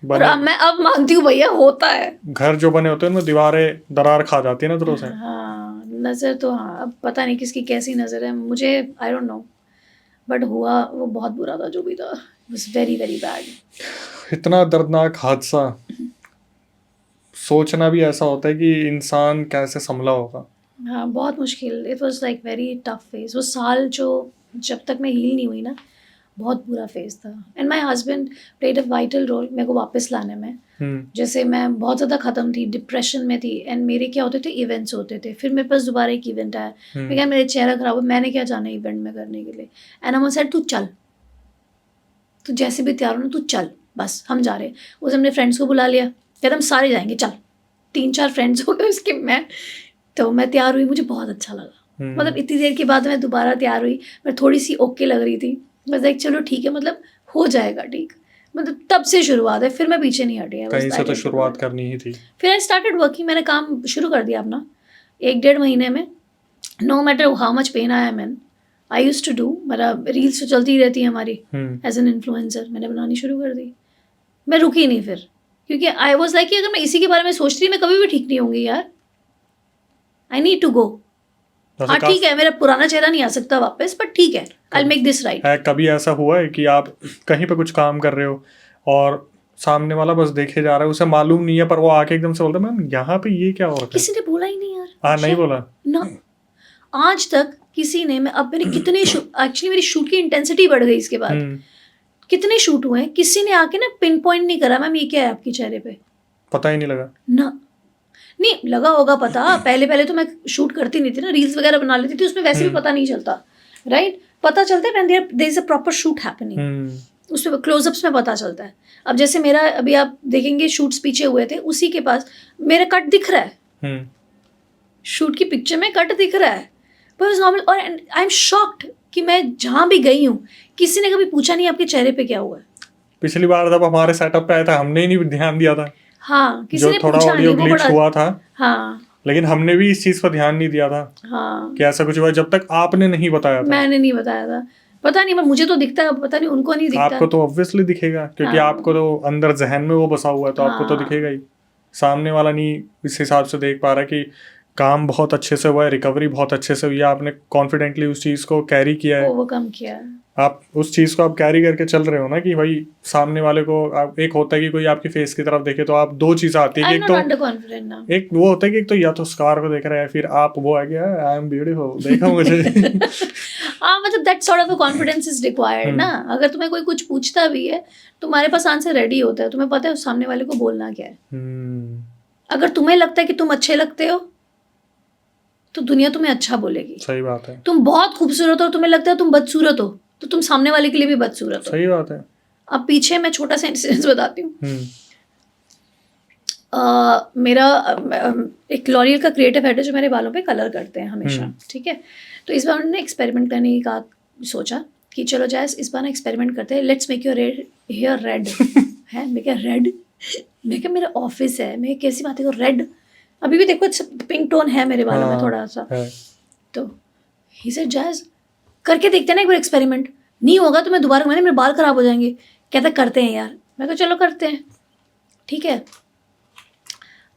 और मैं अब मानती हूँ भैया होता है। घर जो बने होते हैं उनमें दीवारें दरार खा जाती है नजरों से। हाँ, नज़र तो, हाँ, अब पता नहीं किसकी कैसी नज़र है, मुझे आई डोंट नो, बट हुआ वो बहुत बुरा था जो भी था, it was very very bad. इतना दर्दनाक हादसा, सोचना भी ऐसा होता है कि इंसान कैसे संभला होगा। हाँ, बहुत मुश्किल, it was like very tough phase. वो साल जो जब तक मैं हील नहीं हुई ना, बहुत बुरा फेज था। And my husband played a vital role मेरे को वापस लाने में। जैसे मैं बहुत ज़्यादा ख़त्म थी, डिप्रेशन में थी, एंड मेरे क्या होते थे, इवेंट्स होते थे। फिर मेरे पास दोबारा एक इवेंट आया, मैं क्या, मेरे चेहरा ख़राब हो, मैंने क्या जाना इवेंट में करने के लिए। एंड अमन सेड तू चल, तू जैसे भी तैयार हो ना, तू चल, बस हम जा रहे हैं। उस हमने फ्रेंड्स को बुला लिया, कहते हम सारे जाएंगे, चल। 3-4 फ्रेंड्स हो गए उसके, मैं तैयार हुई, मुझे बहुत अच्छा लगा, मतलब इतनी देर के बाद मैं दोबारा तैयार हुई, मैं थोड़ी सी ओके लग रही थी, मैं लाइक चलो ठीक है, मतलब हो जाएगा ठीक, मतलब तब से शुरुआत है, फिर मैं पीछे नहीं हटी है, कहीं से तो शुरुआत करनी ही थी। फिर आई स्टार्टेड वर्किंग, मैंने काम शुरू कर दिया अपना 1-1.5 महीने में, no matter how much pain I am in, I use to do, मतलब रील्स तो चलती रहती है हमारी एज एन इन्फ्लुएंसर, मैंने बनानी शुरू कर दी, मैं रुकी नहीं फिर, क्योंकि आई वॉज लाइक कि अगर मैं इसी के बारे में सोचती रही मैं कभी भी ठीक नहीं होंगी यार, आई नीड टू गो। हाँ ठीक है, मेरा पुराना चेहरा नहीं आ सकता वापस, बट ठीक है, आई मेक दिस राइट। है कभी ऐसा हुआ है कि आप कहीं पे कुछ काम कर रहे हो और सामने वाला बस देखे जा रहा है, उसे मालूम नहीं है, पर वो आके एकदम से बोलता है मैम यहाँ पे ये क्या हो रहा है? किसी ने बोला ही नहीं यार। हाँ, नहीं बोला ना, आज तक किसी ने, मैं अब मैंने कितने एक्चुअली मेरी शूट की इंटेंसिटी बढ़ गई इसके बाद, कितने शूट हुए हैं, किसी ने आके ना पिन पॉइंट नहीं करा मैम ये क्या है आपके चेहरे पे, पता ही नहीं लगा ना, नहीं लगा होगा पता, पहले पहले तो मैं शूट करती नहीं थी ना, रील्स वगैरह बना लेती थी, उसमें वैसे भी पता नहीं चलता, राइट, पता चलता है when there is a proper shoot happening, उसमें क्लोजअप्स में पता चलता है। अब जैसे मेरा अभी आप देखेंगे शूट्स पीछे हुए थे, उसी के पास मेरा कट दिख रहा है, शूट की पिक्चर में कट दिख रहा है, बस नॉर्मल, और आई एम शॉक्ड कि मैं जहाँ भी गई हूँ किसी ने कभी पूछा नहीं आपके चेहरे पे क्या हुआ है। पिछली बार जब हमारे सेटअप पे आया था हमने ही नहीं ध्यान दिया था, हाँ, किसी जो ने थोड़ा पूछा ऑडियो नहीं, वो ग्लिच बड़ा, हुआ था, हाँ, लेकिन हमने भी इस चीज पर ध्यान नहीं दिया था हाँ, कि ऐसा कुछ हुआ जब तक आपने नहीं बताया था। मैंने नहीं बताया था, पता नहीं, पर मुझे तो दिखता है, पता नहीं उनको नहीं दिखता। आपको तो ऑब्वियसली दिखेगा क्योंकि हाँ, आपको तो अंदर जहन में वो बसा हुआ है, तो आपको तो हाँ, दिखेगा ही, सामने वाला नहीं इस हिसाब से देख पा रहा कि काम बहुत अच्छे से हुआ है, रिकवरी बहुत अच्छे से हुई है, आपने कॉन्फिडेंटली उस चीज़ को कैरी किया है, ओवरकम किया है। आप उस चीज़ को आप कैरी करके चल रहे हो ना, कि भाई सामने वाले को एक होता है कि कोई आपकी फेस की तरफ देखे तो आप दो चीज़ें आती है कि एक तो अंडर कॉन्फिडेंट ना, एक वो होता है कि एक तो या तो स्कार को देख रहा है, फिर आप वो है कि आई एम ब्यूटीफुल देखा मुझे हाँ, मतलब that sort of confidence is required ना, अगर तुम्हें कोई कुछ पूछता भी है तुम्हारे पास आंसर रेडी होता है, तुम्हें पता है सामने वाले को बोलना क्या है। अगर तुम्हें लगता है कि तुम अच्छे लगते हो तो दुनिया तुम्हें अच्छा बोलेगी, सही बात है। तुम बहुत खूबसूरत हो, तुम्हें लगता है तुम बदसूरत हो, तो तुम सामने वाले के लिए भी बदसूरत हो। सही बात है। अब पीछे मैं छोटा सा इंसिडेंस बताती हूँ। मेरा एक लॉरियल का क्रिएटिव हेड है जो मेरे बालों पे कलर करते हैं हमेशा, ठीक है, तो इस बार उन्होंने एक्सपेरिमेंट करने की कहा, सोचा कि चलो जैस इस बार ना एक्सपेरिमेंट करते हैं, let's make your hair red है। मैं क्या रेड, मैं क्या मेरा ऑफिस है, मैं कैसी बात है रेड, अभी भी देखो पिंक टोन है मेरे बालों में थोड़ा सा, तो ही सेड जैस करके देखते हैं ना एक बार एक्सपेरिमेंट, नहीं होगा तो मैं दोबारा, मैंने मेरे बाल खराब हो जाएंगे, कहता करते हैं यार, मैं कहा चलो करते हैं, ठीक है।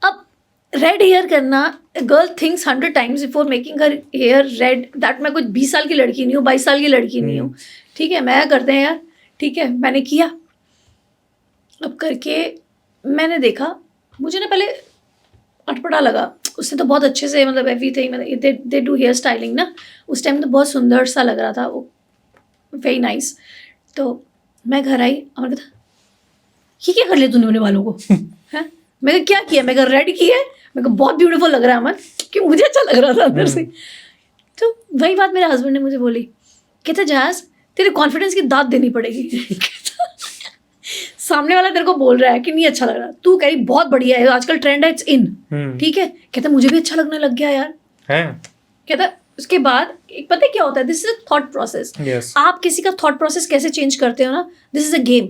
अब रेड हेयर करना, girl thinks 100 times before making her hair red, that मैं कुछ 20 साल की लड़की नहीं हूँ, 22 साल की लड़की नहीं हूँ, ठीक है, मैं करते हैं यार, ठीक है, मैंने किया। अब करके मैंने देखा, मुझे ना पहले अटपटा लगा, उससे तो बहुत अच्छे से मतलब एवरीथिंग, मतलब दे डू हेयर स्टाइलिंग ना, उस टाइम तो बहुत सुंदर सा लग रहा था वो, वेरी नाइस। तो मैं घर आई और मैंने कहा ये क्या कर लिया तूने मेरे बालों को है, मैं कहा क्या किया, मैं कहा रेड किया है, मैं कहा बहुत ब्यूटीफुल लग रहा है अमन, कि मुझे अच्छा लग रहा था अंदर से। तो वही बात मेरे हस्बैंड ने मुझे बोली, कहते जैस तेरे कॉन्फिडेंस की दाद देनी पड़ेगी सामने वाला तेरे को बोल रहा है कि नहीं अच्छा लग रहा, तू कह रही बहुत बढ़िया है, आजकल ट्रेंड है, इट्स इन, ठीक है, कहता मुझे भी अच्छा लगने लग गया यार है, कहता उसके बाद एक पता है क्या होता है, this is a thought process, आप किसी का थॉट प्रोसेस कैसे चेंज करते हो ना, this is a game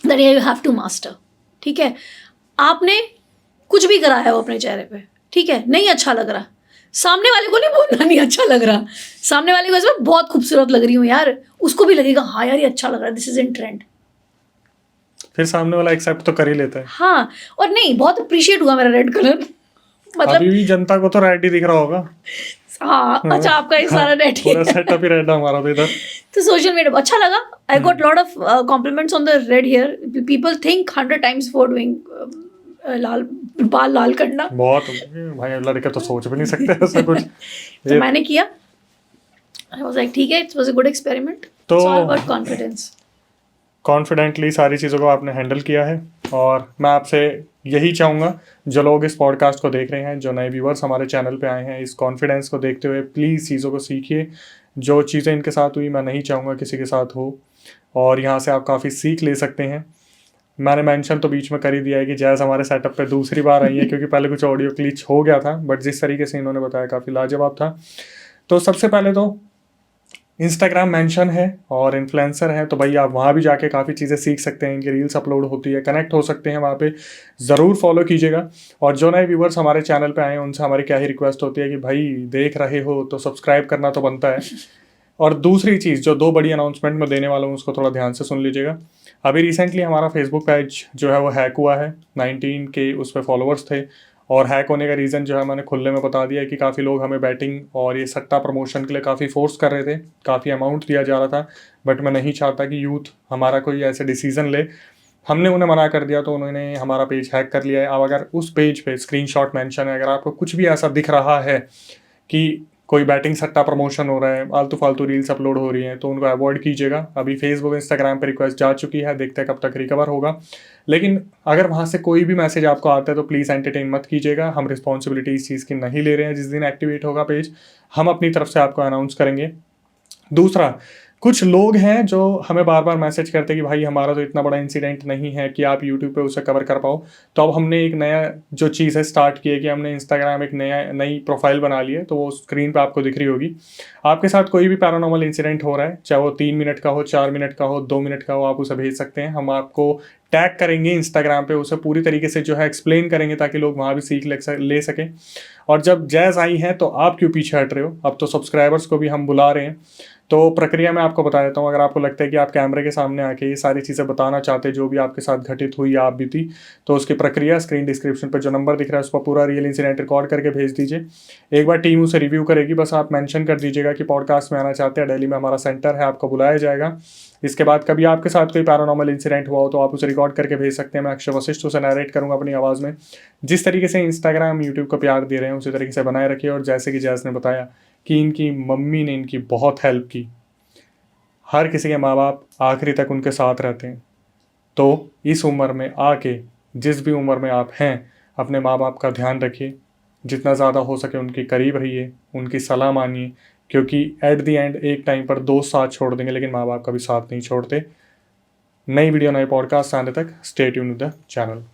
that you have to master, ठीक है। आपने कुछ भी कराया हो अपने चेहरे पे, ठीक है, नहीं अच्छा लग रहा, सामने वाले को नहीं बोलना नहीं अच्छा लग रहा, सामने वाले को ऐसा बहुत खूबसूरत लग रही हूँ यार, उसको भी लगेगा हाँ यार ये अच्छा लग रहा है, दिस इज इन ट्रेंड, फिर सामने वाला एक्सेप्ट तो कर ही लेता है। हाँ, और नहीं बहुत अप्रिशिएट हुआ मेरा रेड कलर, मतलब अभी भी जनता को तो रेड ही दिख रहा होगा। हाँ, अच्छा आपका ये सारा रेड ही पूरा सेटअप ही रेड है हमारा तो इधर। तो सोशल मीडिया अच्छा लगा, I got lot of compliments on the red hair, people think 100 times for doing बाल लाल करना, बहुत भाई लड़के तो सोच भी नहीं सकते ऐसा कुछ तो मैंने किया, आई वाज लाइक ठीक है, it was a good experiment, तो it's all about confidence. Confidently सारी चीज़ों को आपने हैंडल किया है, और मैं आपसे यही चाहूँगा जो लोग इस पॉडकास्ट को देख रहे हैं, जो नए व्यूवर्स हमारे चैनल पे आए हैं, इस कॉन्फिडेंस को देखते हुए प्लीज़ चीज़ों को सीखिए। जो चीज़ें इनके साथ हुई मैं नहीं चाहूँगा किसी के साथ हो, और यहाँ से आप काफ़ी सीख ले सकते हैं। मैंने मेंशन तो बीच में कर ही दिया है कि जैज़ हमारे सेटअप पे दूसरी बार आई है, क्योंकि पहले कुछ ऑडियो ग्लिच हो गया था, बट जिस तरीके से इन्होंने बताया काफ़ी लाजवाब था। तो सबसे पहले तो इंस्टाग्राम मेंशन है और इन्फ्लुएंसर है, तो भाई आप वहाँ भी जाके काफ़ी चीज़ें सीख सकते हैं, इनकी रील्स अपलोड होती है, कनेक्ट हो सकते हैं वहाँ पे, ज़रूर फॉलो कीजिएगा। और जो नए व्यूवर्स हमारे चैनल पे आए हैं उनसे हमारी क्या ही रिक्वेस्ट होती है कि भाई देख रहे हो तो सब्सक्राइब करना तो बनता है। और दूसरी चीज़ जो 2 बड़ी अनाउंसमेंट मैं देने वाला हूँ उसको थोड़ा ध्यान से सुन लीजिएगा। अभी रिसेंटली हमारा फेसबुक पेज जो है वो हैक हुआ है, 19 के उस पे फॉलोअर्स थे, और हैक होने का रीज़न जो है मैंने खुले में बता दिया है कि काफ़ी लोग हमें बैटिंग और ये सट्टा प्रमोशन के लिए काफ़ी फ़ोर्स कर रहे थे, काफ़ी अमाउंट दिया जा रहा था, बट मैं नहीं चाहता कि यूथ हमारा कोई ऐसे डिसीज़न ले। हमने उन्हें मना कर दिया तो उन्होंने हमारा पेज हैक कर लिया है। अब अगर उस पेज पे स्क्रीनशॉट मेंशन है, अगर आपको कुछ भी ऐसा दिख रहा है कि कोई बैटिंग सट्टा प्रमोशन हो रहा है, आलतू-फालतू रील्स अपलोड हो रही हैं, तो उनको अवॉइड कीजिएगा। अभी फेसबुक, इंस्टाग्राम पे रिक्वेस्ट जा चुकी है, देखते हैं कब तक रिकवर होगा। लेकिन अगर वहाँ से कोई भी मैसेज आपको आता है तो प्लीज़ एंटरटेन मत कीजिएगा। हम रिस्पॉन्सिबिलिटी इस चीज़ की नहीं ले रहे हैं। जिस दिन एक्टिवेट होगा पेज, हम अपनी तरफ से आपको अनाउंस करेंगे। दूसरा, कुछ लोग हैं जो हमें बार-बार मैसेज करते हैं कि भाई हमारा तो इतना बड़ा इंसिडेंट नहीं है कि आप यूट्यूब पे उसे कवर कर पाओ। तो अब हमने एक नया जो चीज़ है स्टार्ट की है कि हमने इंस्टाग्राम एक नई प्रोफ़ाइल बना ली है, तो वो स्क्रीन पे आपको दिख रही होगी। आपके साथ कोई भी पैरानॉर्मल इंसिडेंट हो रहा है, चाहे वो 3 मिनट का हो, 4 मिनट का हो, 2 मिनट का हो, आप उसे भेज सकते हैं। हम आपको टैग करेंगे इंस्टाग्राम पे, उसे पूरी तरीके से जो है एक्सप्लेन करेंगे ताकि लोग वहाँ भी सीख ले सकें। और जब जैज़ आई हैं तो आप क्यों पीछे हट रहे हो? अब तो सब्सक्राइबर्स को भी हम बुला रहे हैं। तो प्रक्रिया मैं आपको बता देता हूँ, अगर आपको लगता है कि आप कैमरे के सामने आके ये सारी चीज़ें बताना चाहते हैं जो भी आपके साथ घटित हुई या आप बीती, तो उसकी प्रक्रिया स्क्रीन डिस्क्रिप्शन पे जो नंबर दिख रहा है उस पर पूरा रियल इंसिडेंट रिकॉर्ड करके भेज दीजिए। एक बार टीम उसे रिव्यू करेगी, बस आप मेंशन कर दीजिएगा कि पॉडकास्ट में आना चाहते हैं, दिल्ली में हमारा सेंटर है, आपको बुलाया जाएगा। इसके बाद कभी आपके साथ कोई पैरानॉर्मल इंसिडेंट हुआ हो तो आप उसे रिकॉर्ड करके भेज सकते हैं। मैं अक्षय वशिष्ठ उसे नरेट करूँगा अपनी आवाज़ में। जिस तरीके से इंस्टाग्राम, यूट्यूब को प्यार दे रहे हैं उसी तरीके से बनाए रखिए। और जैसे कि जैस ने बताया कि इनकी मम्मी ने इनकी बहुत हेल्प की। हर किसी के माँ-बाप आखिरी तक उनके साथ रहते हैं। तो इस उम्र में आके, जिस भी उम्र में आप हैं, अपने माँ-बाप का ध्यान रखिए। जितना ज़्यादा हो सके उनके करीब रहिए, उनकी सलाह मानिए, क्योंकि एट द एंड एक टाइम पर दोस्त साथ छोड़ देंगे लेकिन माँ-बाप कभी साथ नहीं छोड़ते। नई वीडियो, नए पॉडकास्ट आने तक stay tuned with the channel.